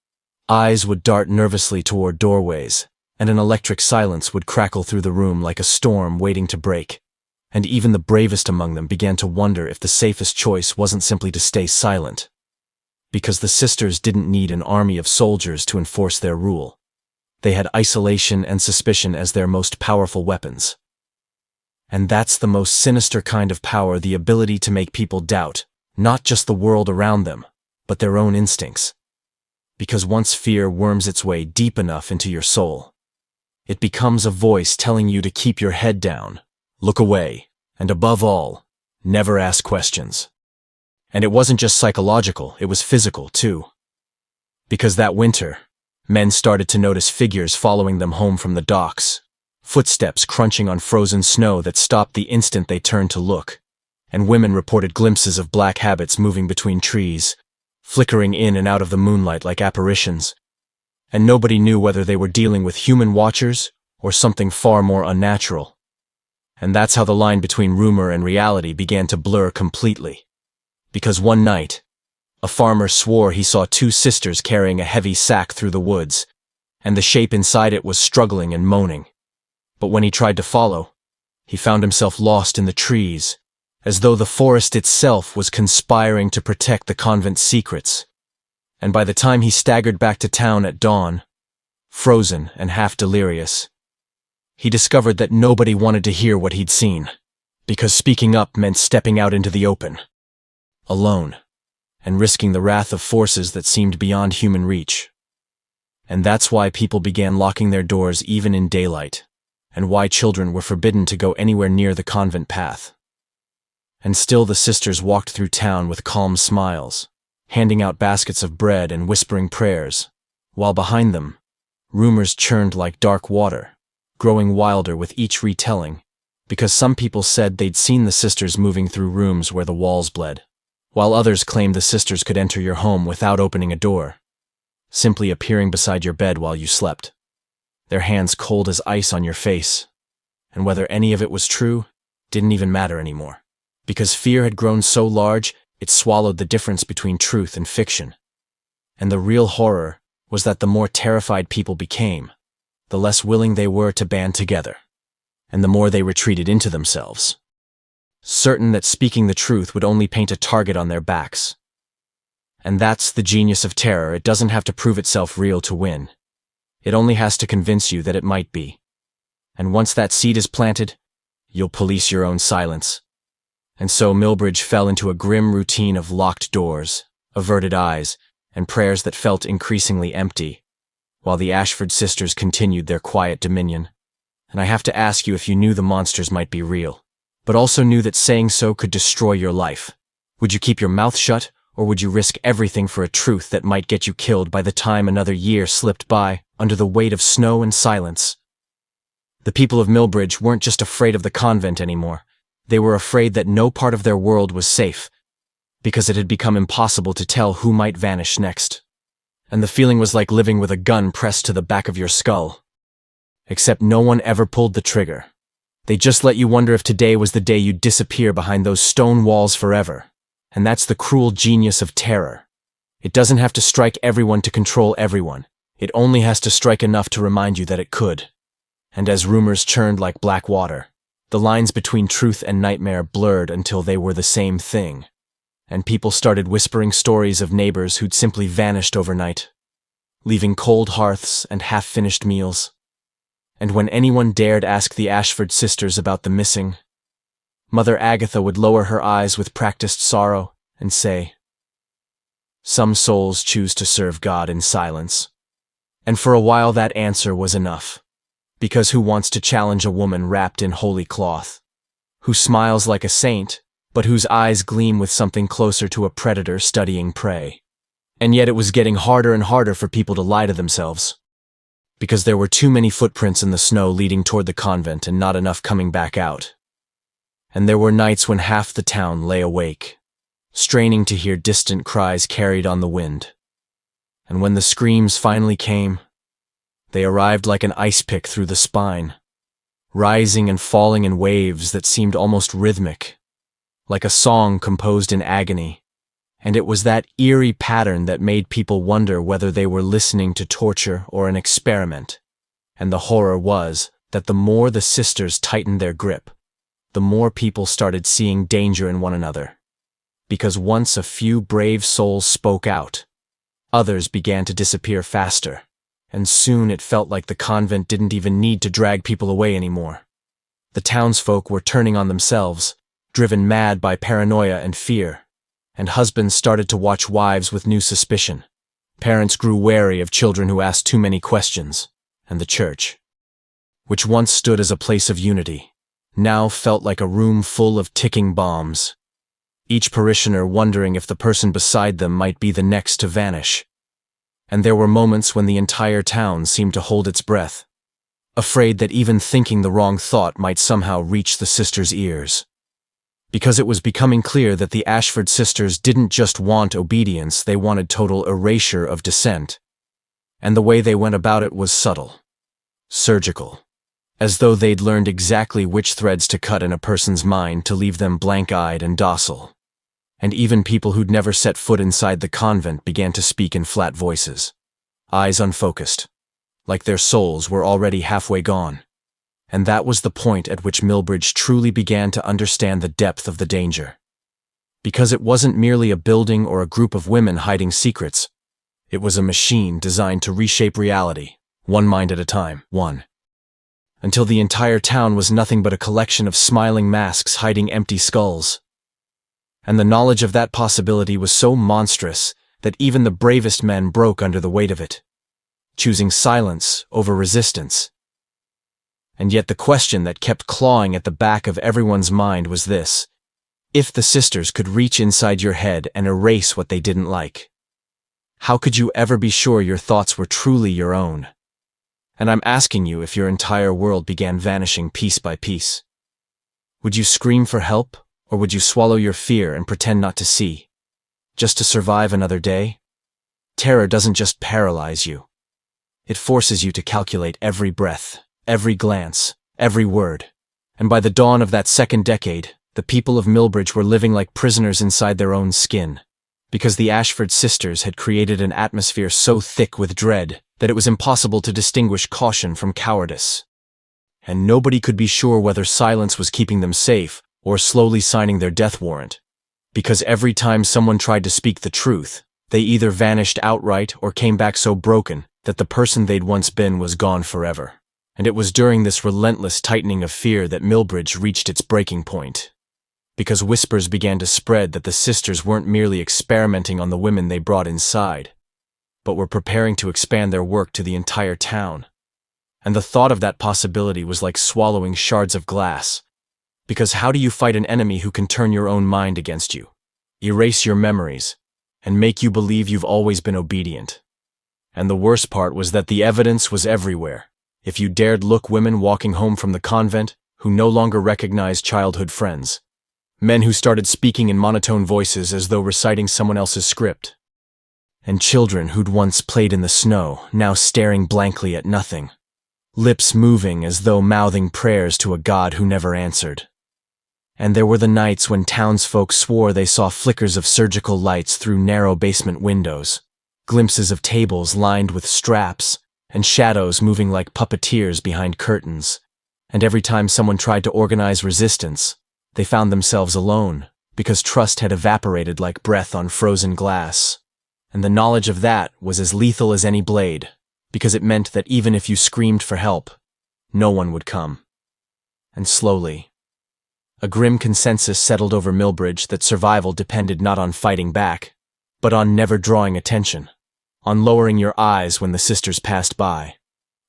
Eyes would dart nervously toward doorways, and an electric silence would crackle through the room like a storm waiting to break. And even the bravest among them began to wonder if the safest choice wasn't simply to stay silent. Because the sisters didn't need an army of soldiers to enforce their rule. They had isolation and suspicion as their most powerful weapons. And that's the most sinister kind of power, the ability to make people doubt, not just the world around them, but their own instincts. Because once fear worms its way deep enough into your soul, it becomes a voice telling you to keep your head down, look away, and above all, never ask questions. And it wasn't just psychological, it was physical too. Because that winter, men started to notice figures following them home from the docks, footsteps crunching on frozen snow that stopped the instant they turned to look, and women reported glimpses of black habits moving between trees, flickering in and out of the moonlight like apparitions. And nobody knew whether they were dealing with human watchers or something far more unnatural. And that's how the line between rumor and reality began to blur completely. Because one night, a farmer swore he saw two sisters carrying a heavy sack through the woods, and the shape inside it was struggling and moaning. But when he tried to follow, he found himself lost in the trees, as though the forest itself was conspiring to protect the convent's secrets. And by the time he staggered back to town at dawn, frozen and half delirious, he discovered that nobody wanted to hear what he'd seen, because speaking up meant stepping out into the open. Alone. and risking the wrath of forces that seemed beyond human reach. And that's why people began locking their doors even in daylight, and why children were forbidden to go anywhere near the convent path. And still the sisters walked through town with calm smiles, handing out baskets of bread and whispering prayers, while behind them, rumors churned like dark water, growing wilder with each retelling, because some people said they'd seen the sisters moving through rooms where the walls bled, while others claimed the sisters could enter your home without opening a door, simply appearing beside your bed while you slept, their hands cold as ice on your face. And whether any of it was true didn't even matter anymore, because fear had grown so large it swallowed the difference between truth and fiction. And the real horror was that the more terrified people became, the less willing they were to band together, and the more they retreated into themselves, certain that speaking the truth would only paint a target on their backs. And that's the genius of terror. It doesn't have to prove itself real to win. It only has to convince you that it might be. And once that seed is planted, you'll police your own silence. And so Millbridge fell into a grim routine of locked doors, averted eyes, and prayers that felt increasingly empty, while the Ashford sisters continued their quiet dominion. And I have to ask you if you knew the monsters might be real, but also knew that saying so could destroy your life. Would you keep your mouth shut, or would you risk everything for a truth that might get you killed by the time another year slipped by, under the weight of snow and silence? The people of Millbridge weren't just afraid of the convent anymore. They were afraid that no part of their world was safe, because it had become impossible to tell who might vanish next. And the feeling was like living with a gun pressed to the back of your skull. Except no one ever pulled the trigger. They just let you wonder if today was the day you'd disappear behind those stone walls forever. And that's the cruel genius of terror. It doesn't have to strike everyone to control everyone. It only has to strike enough to remind you that it could. And as rumors churned like black water, the lines between truth and nightmare blurred until they were the same thing. And people started whispering stories of neighbors who'd simply vanished overnight, leaving cold hearths and half-finished meals. And when anyone dared ask the Ashford sisters about the missing, Mother Agatha would lower her eyes with practiced sorrow and say, "Some souls choose to serve God in silence." And for a while that answer was enough, because who wants to challenge a woman wrapped in holy cloth, who smiles like a saint, but whose eyes gleam with something closer to a predator studying prey? And yet it was getting harder and harder for people to lie to themselves, because there were too many footprints in the snow leading toward the convent and not enough coming back out. And there were nights when half the town lay awake, straining to hear distant cries carried on the wind. And when the screams finally came, they arrived like an ice pick through the spine, rising and falling in waves that seemed almost rhythmic, like a song composed in agony. And it was that eerie pattern that made people wonder whether they were listening to torture or an experiment. And the horror was that the more the sisters tightened their grip, the more people started seeing danger in one another. Because once a few brave souls spoke out, others began to disappear faster, and soon it felt like the convent didn't even need to drag people away anymore. The townsfolk were turning on themselves, driven mad by paranoia and fear, and husbands started to watch wives with new suspicion. Parents grew wary of children who asked too many questions, and the church, which once stood as a place of unity, now felt like a room full of ticking bombs, each parishioner wondering if the person beside them might be the next to vanish. And there were moments when the entire town seemed to hold its breath, afraid that even thinking the wrong thought might somehow reach the sisters' ears. Because it was becoming clear that the Ashford sisters didn't just want obedience, they wanted total erasure of dissent. And the way they went about it was subtle, surgical, as though they'd learned exactly which threads to cut in a person's mind to leave them blank-eyed and docile. And even people who'd never set foot inside the convent began to speak in flat voices, eyes unfocused, like their souls were already halfway gone. And that was the point at which Millbridge truly began to understand the depth of the danger. Because it wasn't merely a building or a group of women hiding secrets. It was a machine designed to reshape reality, one mind at a time, until the entire town was nothing but a collection of smiling masks hiding empty skulls. And the knowledge of that possibility was so monstrous that even the bravest men broke under the weight of it, choosing silence over resistance. And yet the question that kept clawing at the back of everyone's mind was this: if the sisters could reach inside your head and erase what they didn't like, how could you ever be sure your thoughts were truly your own? And I'm asking you, if your entire world began vanishing piece by piece, would you scream for help, or would you swallow your fear and pretend not to see, just to survive another day? Terror doesn't just paralyze you. It forces you to calculate every breath, every glance, every word. And by the dawn of that second decade, the people of Millbridge were living like prisoners inside their own skin, because the Ashford sisters had created an atmosphere so thick with dread that it was impossible to distinguish caution from cowardice. And nobody could be sure whether silence was keeping them safe or slowly signing their death warrant, because every time someone tried to speak the truth, they either vanished outright or came back so broken that the person they'd once been was gone forever. And it was during this relentless tightening of fear that Millbridge reached its breaking point, because whispers began to spread that the sisters weren't merely experimenting on the women they brought inside, but were preparing to expand their work to the entire town. And the thought of that possibility was like swallowing shards of glass, because how do you fight an enemy who can turn your own mind against you, erase your memories, and make you believe you've always been obedient? And the worst part was that the evidence was everywhere. If you dared look, women walking home from the convent who no longer recognized childhood friends, men who started speaking in monotone voices as though reciting someone else's script, and children who'd once played in the snow now staring blankly at nothing, lips moving as though mouthing prayers to a god who never answered. And there were the nights when townsfolk swore they saw flickers of surgical lights through narrow basement windows, glimpses of tables lined with straps, and shadows moving like puppeteers behind curtains. And every time someone tried to organize resistance, they found themselves alone, because trust had evaporated like breath on frozen glass. And the knowledge of that was as lethal as any blade, because it meant that even if you screamed for help, no one would come. And slowly, a grim consensus settled over Millbridge that survival depended not on fighting back, but on never drawing attention, on lowering your eyes when the sisters passed by,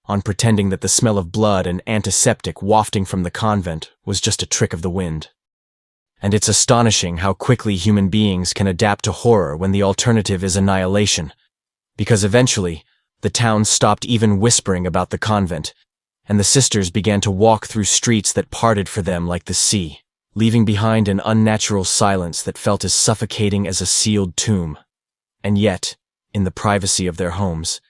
on pretending that the smell of blood and antiseptic wafting from the convent was just a trick of the wind. And it's astonishing how quickly human beings can adapt to horror when the alternative is annihilation, because eventually, the town stopped even whispering about the convent, and the sisters began to walk through streets that parted for them like the sea, leaving behind an unnatural silence that felt as suffocating as a sealed tomb. And yet, in the privacy of their homes,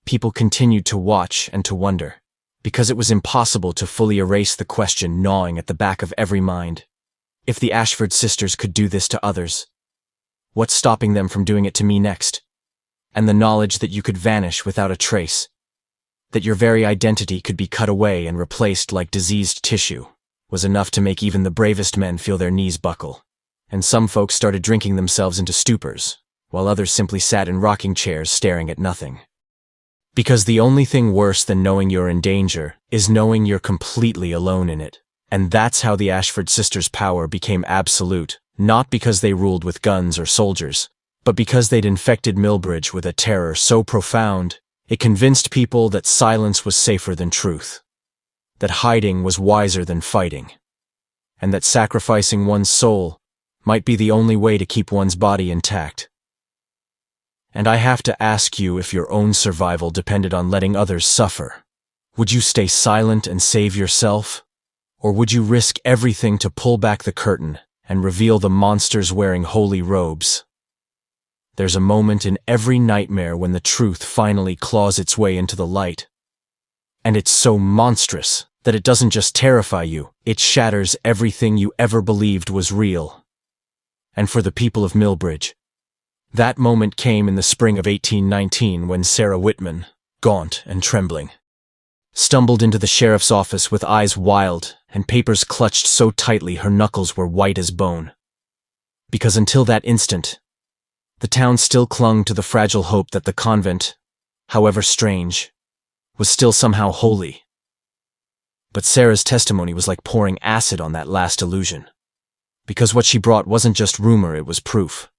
people continued to watch and to wonder, because it was impossible to fully erase the question gnawing at the back of every mind. If the Ashford sisters could do this to others, what's stopping them from doing it to me next? And the knowledge that you could vanish without a trace, that your very identity could be cut away and replaced like diseased tissue, was enough to make even the bravest men feel their knees buckle. And some folks started drinking themselves into stupors, while others simply sat in rocking chairs staring at nothing. Because the only thing worse than knowing you're in danger is knowing you're completely alone in it. And that's how the Ashford sisters' power became absolute, not because they ruled with guns or soldiers, but because they'd infected Millbridge with a terror so profound, it convinced people that silence was safer than truth, that hiding was wiser than fighting, and that sacrificing one's soul might be the only way to keep one's body intact. And I have to ask you, if your own survival depended on letting others suffer, would you stay silent and save yourself? Or would you risk everything to pull back the curtain and reveal the monsters wearing holy robes? There's a moment in every nightmare when the truth finally claws its way into the light. And it's so monstrous that it doesn't just terrify you, it shatters everything you ever believed was real. And for the people of Millbridge, that moment came in the spring of 1819 when Sarah Whitman, gaunt and trembling, stumbled into the sheriff's office with eyes wild and papers clutched so tightly her knuckles were white as bone. Because until that instant, the town still clung to the fragile hope that the convent, however strange, was still somehow holy. But Sarah's testimony was like pouring acid on that last illusion. Because what she brought wasn't just rumor, it was proof.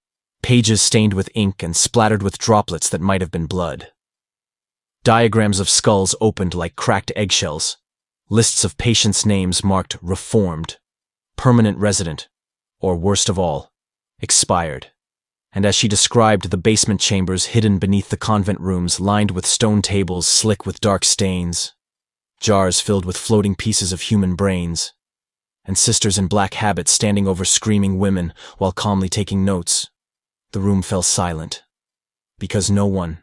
Pages stained with ink and splattered with droplets that might have been blood. Diagrams of skulls opened like cracked eggshells. Lists of patients' names marked reformed, permanent resident, or worst of all, expired. And as she described the basement chambers hidden beneath the convent rooms lined with stone tables slick with dark stains, jars filled with floating pieces of human brains, and sisters in black habits standing over screaming women while calmly taking notes, the room fell silent. Because no one,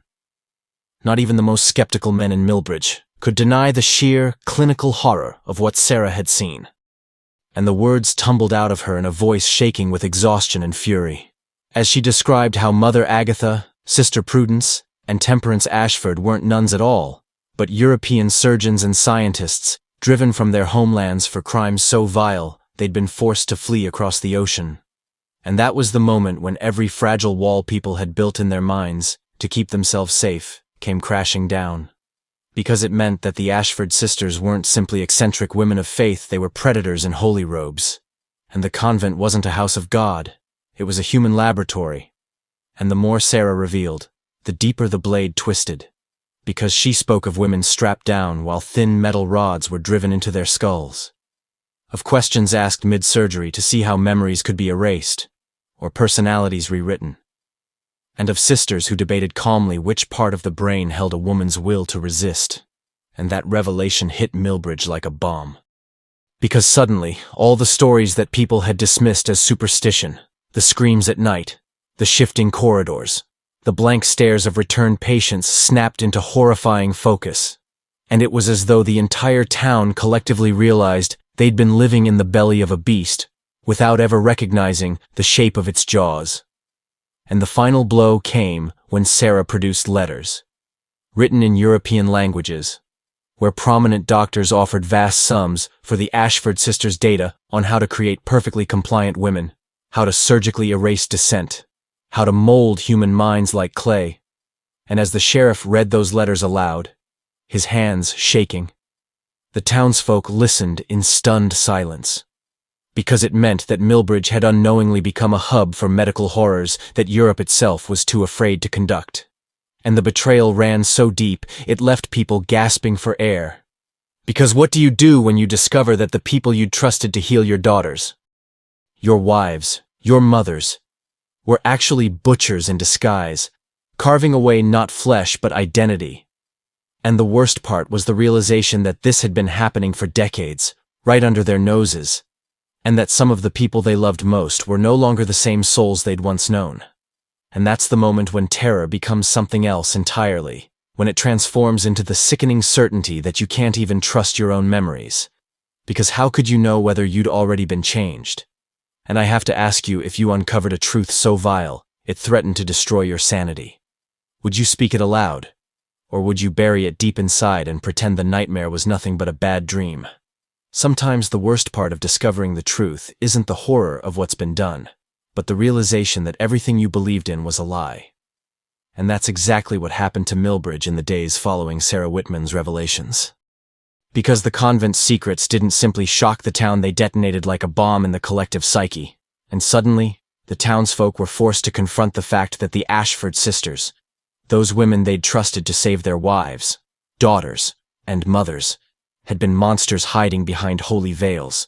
not even the most skeptical men in Millbridge, could deny the sheer, clinical horror of what Sarah had seen. And the words tumbled out of her in a voice shaking with exhaustion and fury, as she described how Mother Agatha, Sister Prudence, and Temperance Ashford weren't nuns at all, but European surgeons and scientists, driven from their homelands for crimes so vile they'd been forced to flee across the ocean. And that was the moment when every fragile wall people had built in their minds to keep themselves safe came crashing down. Because it meant that the Ashford sisters weren't simply eccentric women of faith, they were predators in holy robes. And the convent wasn't a house of God, it was a human laboratory. And the more Sarah revealed, the deeper the blade twisted. Because she spoke of women strapped down while thin metal rods were driven into their skulls. Of questions asked mid-surgery to see how memories could be erased, or personalities rewritten. And of sisters who debated calmly which part of the brain held a woman's will to resist. And that revelation hit Millbridge like a bomb. Because suddenly, all the stories that people had dismissed as superstition, the screams at night, the shifting corridors, the blank stares of returned patients snapped into horrifying focus. And it was as though the entire town collectively realized they'd been living in the belly of a beast, without ever recognizing the shape of its jaws. And the final blow came when Sarah produced letters, written in European languages, where prominent doctors offered vast sums for the Ashford sisters' data on how to create perfectly compliant women, how to surgically erase dissent, how to mold human minds like clay. And as the sheriff read those letters aloud, his hands shaking, the townsfolk listened in stunned silence. Because it meant that Millbridge had unknowingly become a hub for medical horrors that Europe itself was too afraid to conduct. And the betrayal ran so deep, it left people gasping for air. Because what do you do when you discover that the people you'd trusted to heal your daughters, your wives, your mothers, were actually butchers in disguise, carving away not flesh but identity? And the worst part was the realization that this had been happening for decades, right under their noses. And that some of the people they loved most were no longer the same souls they'd once known. And that's the moment when terror becomes something else entirely, when it transforms into the sickening certainty that you can't even trust your own memories. Because how could you know whether you'd already been changed? And I have to ask you, if you uncovered a truth so vile, it threatened to destroy your sanity, would you speak it aloud? Or would you bury it deep inside and pretend the nightmare was nothing but a bad dream? Sometimes the worst part of discovering the truth isn't the horror of what's been done, but the realization that everything you believed in was a lie. And that's exactly what happened to Millbridge in the days following Sarah Whitman's revelations. Because the convent's secrets didn't simply shock the town, they detonated like a bomb in the collective psyche. And suddenly, the townsfolk were forced to confront the fact that the Ashford sisters, those women they'd trusted to save their wives, daughters, and mothers, had been monsters hiding behind holy veils,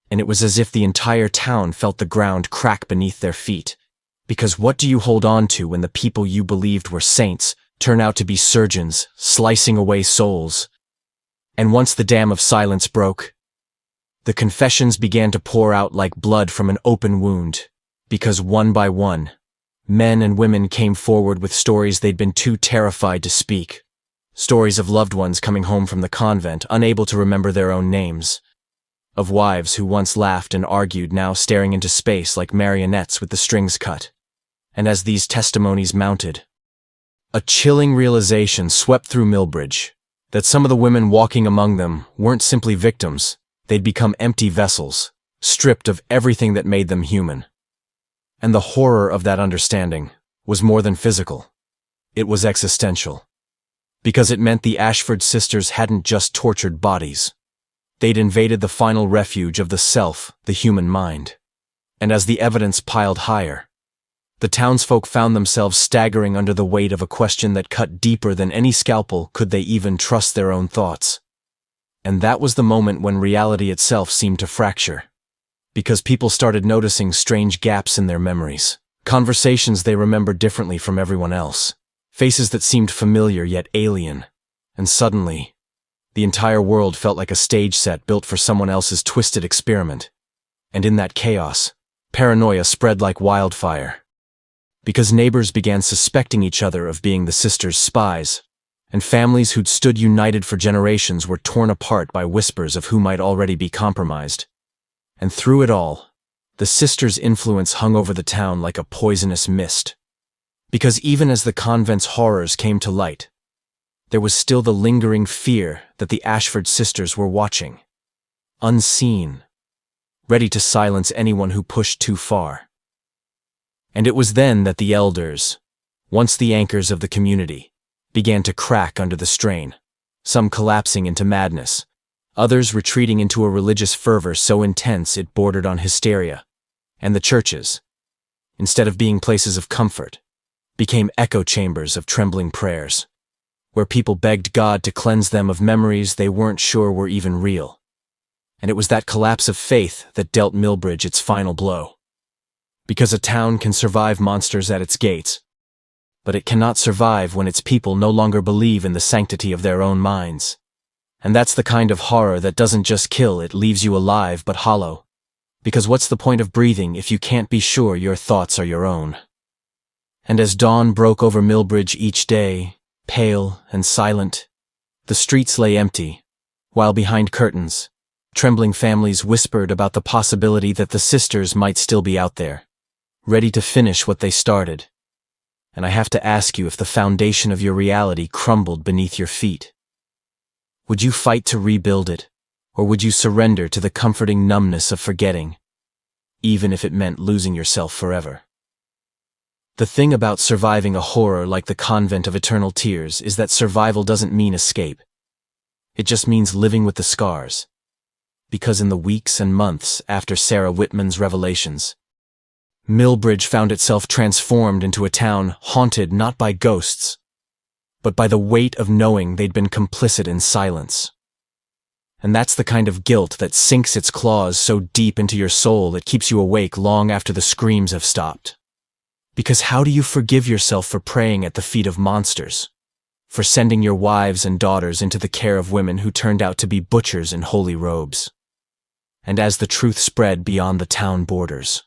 and it was as if the entire town felt the ground crack beneath their feet. Because what do you hold on to when the people you believed were saints turn out to be surgeons, slicing away souls? And once the dam of silence broke, the confessions began to pour out like blood from an open wound, because one by one, men and women came forward with stories they'd been too terrified to speak. Stories of loved ones coming home from the convent, unable to remember their own names. Of wives who once laughed and argued, now staring into space like marionettes with the strings cut. And as these testimonies mounted, a chilling realization swept through Millbridge, that some of the women walking among them weren't simply victims, they'd become empty vessels, stripped of everything that made them human. And the horror of that understanding was more than physical. It was existential. Because it meant the Ashford sisters hadn't just tortured bodies. They'd invaded the final refuge of the self, the human mind. And as the evidence piled higher, the townsfolk found themselves staggering under the weight of a question that cut deeper than any scalpel. Could they even trust their own thoughts? And that was the moment when reality itself seemed to fracture. Because people started noticing strange gaps in their memories. Conversations they remembered differently from everyone else. Faces that seemed familiar yet alien. And suddenly, the entire world felt like a stage set built for someone else's twisted experiment. And in that chaos, paranoia spread like wildfire. Because neighbors began suspecting each other of being the sisters' spies, and families who'd stood united for generations were torn apart by whispers of who might already be compromised. And through it all, the sisters' influence hung over the town like a poisonous mist. Because even as the convent's horrors came to light, there was still the lingering fear that the Ashford sisters were watching, unseen, ready to silence anyone who pushed too far. And it was then that the elders, once the anchors of the community, began to crack under the strain, some collapsing into madness, others retreating into a religious fervor so intense it bordered on hysteria. And the churches, instead of being places of comfort, became echo chambers of trembling prayers, where people begged God to cleanse them of memories they weren't sure were even real. And it was that collapse of faith that dealt Millbridge its final blow. Because a town can survive monsters at its gates, but it cannot survive when its people no longer believe in the sanctity of their own minds. And that's the kind of horror that doesn't just kill, it leaves you alive but hollow. Because what's the point of breathing if you can't be sure your thoughts are your own? And as dawn broke over Millbridge each day, pale and silent, the streets lay empty, while behind curtains, trembling families whispered about the possibility that the sisters might still be out there, ready to finish what they started. And I have to ask you, if the foundation of your reality crumbled beneath your feet, would you fight to rebuild it, or would you surrender to the comforting numbness of forgetting, even if it meant losing yourself forever? The thing about surviving a horror like the Convent of Eternal Tears is that survival doesn't mean escape. It just means living with the scars. Because in the weeks and months after Sarah Whitman's revelations, Millbridge found itself transformed into a town haunted not by ghosts, but by the weight of knowing they'd been complicit in silence. And that's the kind of guilt that sinks its claws so deep into your soul it keeps you awake long after the screams have stopped. Because how do you forgive yourself for praying at the feet of monsters? For sending your wives and daughters into the care of women who turned out to be butchers in holy robes? And as the truth spread beyond the town borders,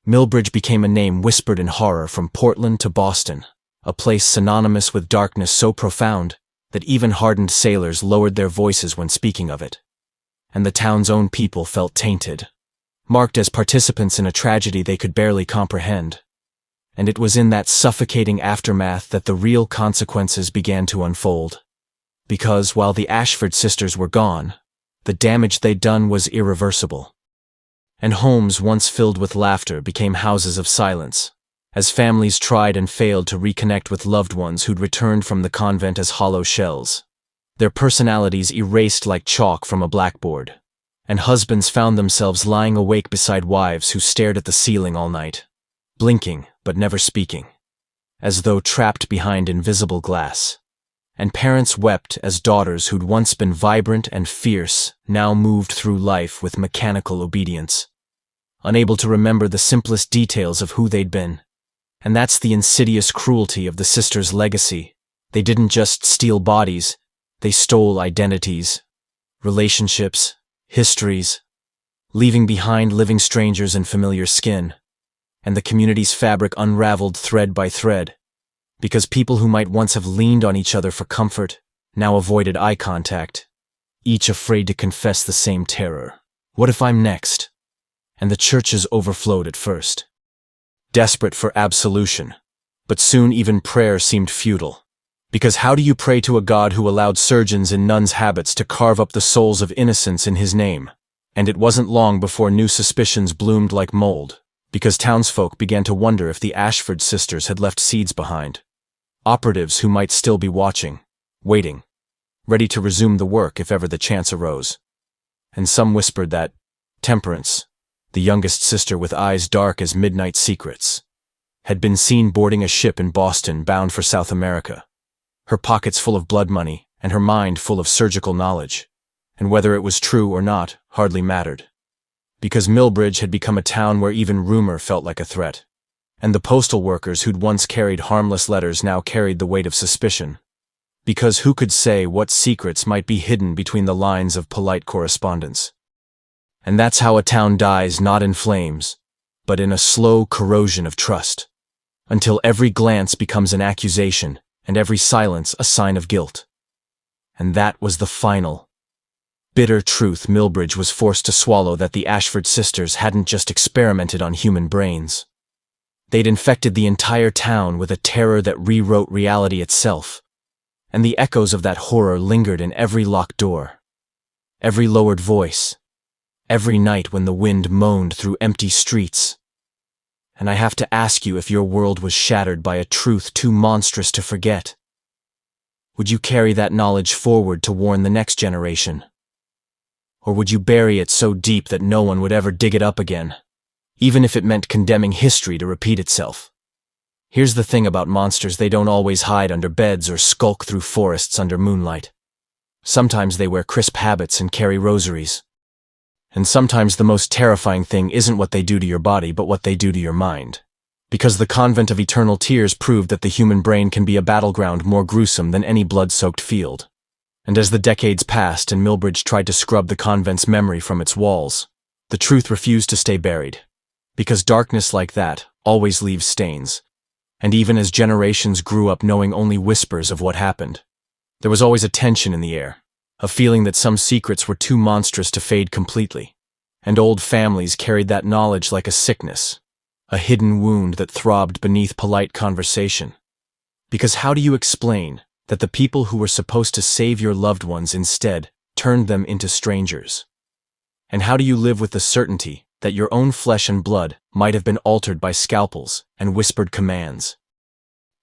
Millbridge became a name whispered in horror from Portland to Boston, a place synonymous with darkness so profound that even hardened sailors lowered their voices when speaking of it. And the town's own people felt tainted, marked as participants in a tragedy they could barely comprehend. And it was in that suffocating aftermath that the real consequences began to unfold. Because while the Ashford sisters were gone, the damage they'd done was irreversible. And homes once filled with laughter became houses of silence, as families tried and failed to reconnect with loved ones who'd returned from the convent as hollow shells, their personalities erased like chalk from a blackboard, and husbands found themselves lying awake beside wives who stared at the ceiling all night, blinking but never speaking, as though trapped behind invisible glass. And parents wept as daughters who'd once been vibrant and fierce now moved through life with mechanical obedience, unable to remember the simplest details of who they'd been. And that's the insidious cruelty of the sisters' legacy. They didn't just steal bodies, they stole identities, relationships, histories, leaving behind living strangers in familiar skin, and the community's fabric unraveled thread by thread. Because people who might once have leaned on each other for comfort now avoided eye contact, each afraid to confess the same terror. What if I'm next? And the churches overflowed at first, desperate for absolution, but soon even prayer seemed futile. Because how do you pray to a God who allowed surgeons in nuns' habits to carve up the souls of innocents in his name? And it wasn't long before new suspicions bloomed like mold, because townsfolk began to wonder if the Ashford sisters had left seeds behind. Operatives who might still be watching, waiting, ready to resume the work if ever the chance arose. And some whispered that temperance, the youngest sister with eyes dark as midnight secrets, had been seen boarding a ship in Boston bound for South America, her pockets full of blood money and her mind full of surgical knowledge, and whether it was true or not hardly mattered, because Millbridge had become a town where even rumor felt like a threat, and the postal workers who'd once carried harmless letters now carried the weight of suspicion, because who could say what secrets might be hidden between the lines of polite correspondence? And that's how a town dies, not in flames, but in a slow corrosion of trust, until every glance becomes an accusation and every silence a sign of guilt. And that was the final, bitter truth Millbridge was forced to swallow, that the Ashford sisters hadn't just experimented on human brains. They'd infected the entire town with a terror that rewrote reality itself, and the echoes of that horror lingered in every locked door, every lowered voice, every night when the wind moaned through empty streets. And I have to ask you, if your world was shattered by a truth too monstrous to forget, would you carry that knowledge forward to warn the next generation? Or would you bury it so deep that no one would ever dig it up again, even if it meant condemning history to repeat itself? Here's the thing about monsters: they don't always hide under beds or skulk through forests under moonlight. Sometimes they wear crisp habits and carry rosaries. And sometimes the most terrifying thing isn't what they do to your body, but what they do to your mind. Because the Convent of Eternal Tears proved that the human brain can be a battleground more gruesome than any blood-soaked field. And as the decades passed and Millbridge tried to scrub the convent's memory from its walls, the truth refused to stay buried. Because darkness like that always leaves stains. And even as generations grew up knowing only whispers of what happened, there was always a tension in the air, a feeling that some secrets were too monstrous to fade completely. And old families carried that knowledge like a sickness, a hidden wound that throbbed beneath polite conversation. Because how do you explain that the people who were supposed to save your loved ones instead turned them into strangers? And how do you live with the certainty that your own flesh and blood might have been altered by scalpels and whispered commands?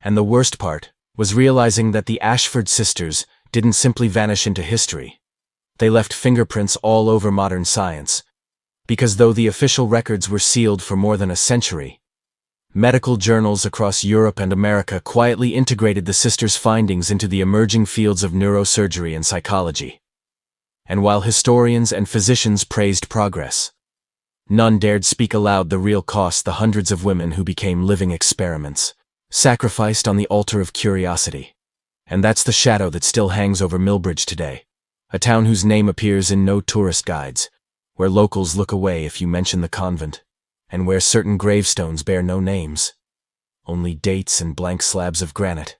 And the worst part was realizing that the Ashford sisters didn't simply vanish into history. They left fingerprints all over modern science, because though the official records were sealed for more than a century, medical journals across Europe and America quietly integrated the sisters' findings into the emerging fields of neurosurgery and psychology. And while historians and physicians praised progress, none dared speak aloud the real cost: the hundreds of women who became living experiments, sacrificed on the altar of curiosity. And that's the shadow that still hangs over Millbridge today, a town whose name appears in no tourist guides, where locals look away if you mention the convent, and where certain gravestones bear no names, only dates and blank slabs of granite.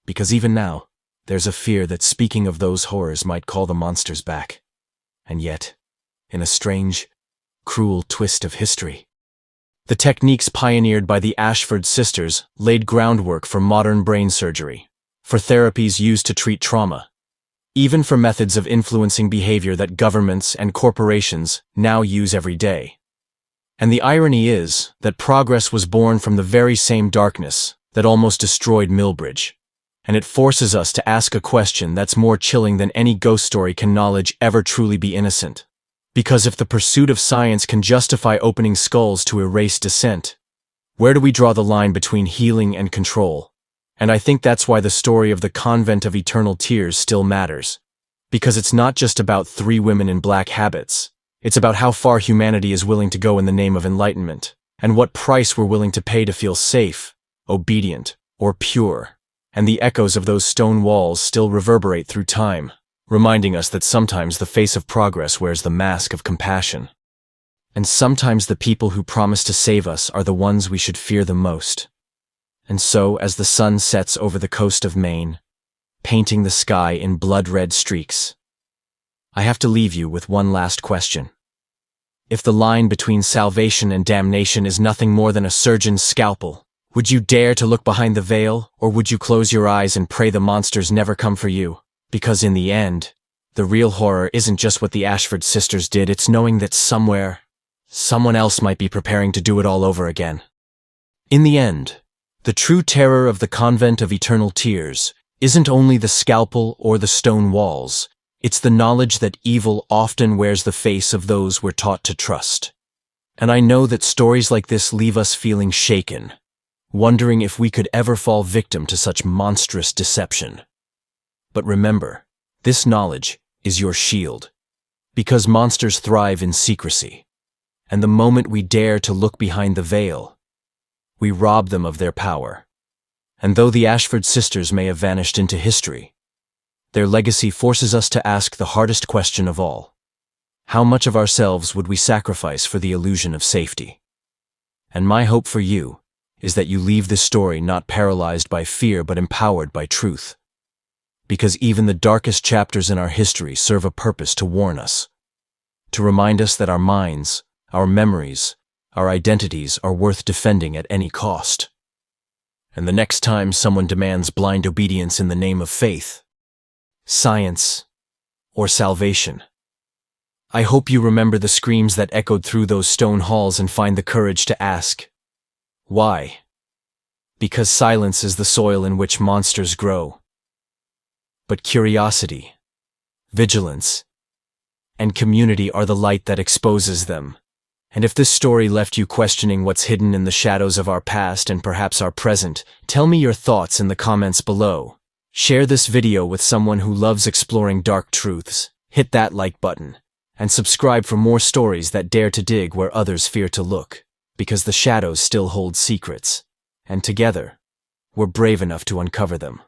Because even now, there's a fear that speaking of those horrors might call the monsters back. And yet, in a strange, cruel twist of history, the techniques pioneered by the Ashford sisters laid groundwork for modern brain surgery, for therapies used to treat trauma, even for methods of influencing behavior that governments and corporations now use every day. And the irony is that progress was born from the very same darkness that almost destroyed Millbridge. And it forces us to ask a question that's more chilling than any ghost story: can knowledge ever truly be innocent? Because if the pursuit of science can justify opening skulls to erase dissent, where do we draw the line between healing and control? And I think that's why the story of the Convent of Eternal Tears still matters. Because it's not just about three women in black habits. It's about how far humanity is willing to go in the name of enlightenment, and what price we're willing to pay to feel safe, obedient, or pure. And the echoes of those stone walls still reverberate through time, reminding us that sometimes the face of progress wears the mask of compassion. And sometimes the people who promise to save us are the ones we should fear the most. And so, as the sun sets over the coast of Maine, painting the sky in blood-red streaks, I have to leave you with one last question. If the line between salvation and damnation is nothing more than a surgeon's scalpel, would you dare to look behind the veil, or would you close your eyes and pray the monsters never come for you? Because in the end, the real horror isn't just what the Ashford sisters did, it's knowing that somewhere, someone else might be preparing to do it all over again. In the end, the true terror of the Convent of Eternal Tears isn't only the scalpel or the stone walls, it's the knowledge that evil often wears the face of those we're taught to trust. And I know that stories like this leave us feeling shaken, wondering if we could ever fall victim to such monstrous deception. But remember, this knowledge is your shield, because monsters thrive in secrecy, and the moment we dare to look behind the veil, we rob them of their power. And though the Ashford sisters may have vanished into history, their legacy forces us to ask the hardest question of all. How much of ourselves would we sacrifice for the illusion of safety? And my hope for you is that you leave this story not paralyzed by fear but empowered by truth. Because even the darkest chapters in our history serve a purpose to warn us, to remind us that our minds, our memories, our identities are worth defending at any cost. And the next time someone demands blind obedience in the name of faith, science, or salvation, I hope you remember the screams that echoed through those stone halls and find the courage to ask, why? Because silence is the soil in which monsters grow. But curiosity, vigilance, and community are the light that exposes them. And if this story left you questioning what's hidden in the shadows of our past and perhaps our present, tell me your thoughts in the comments below. Share this video with someone who loves exploring dark truths. Hit that like button, and subscribe for more stories that dare to dig where others fear to look, because the shadows still hold secrets, and together, we're brave enough to uncover them.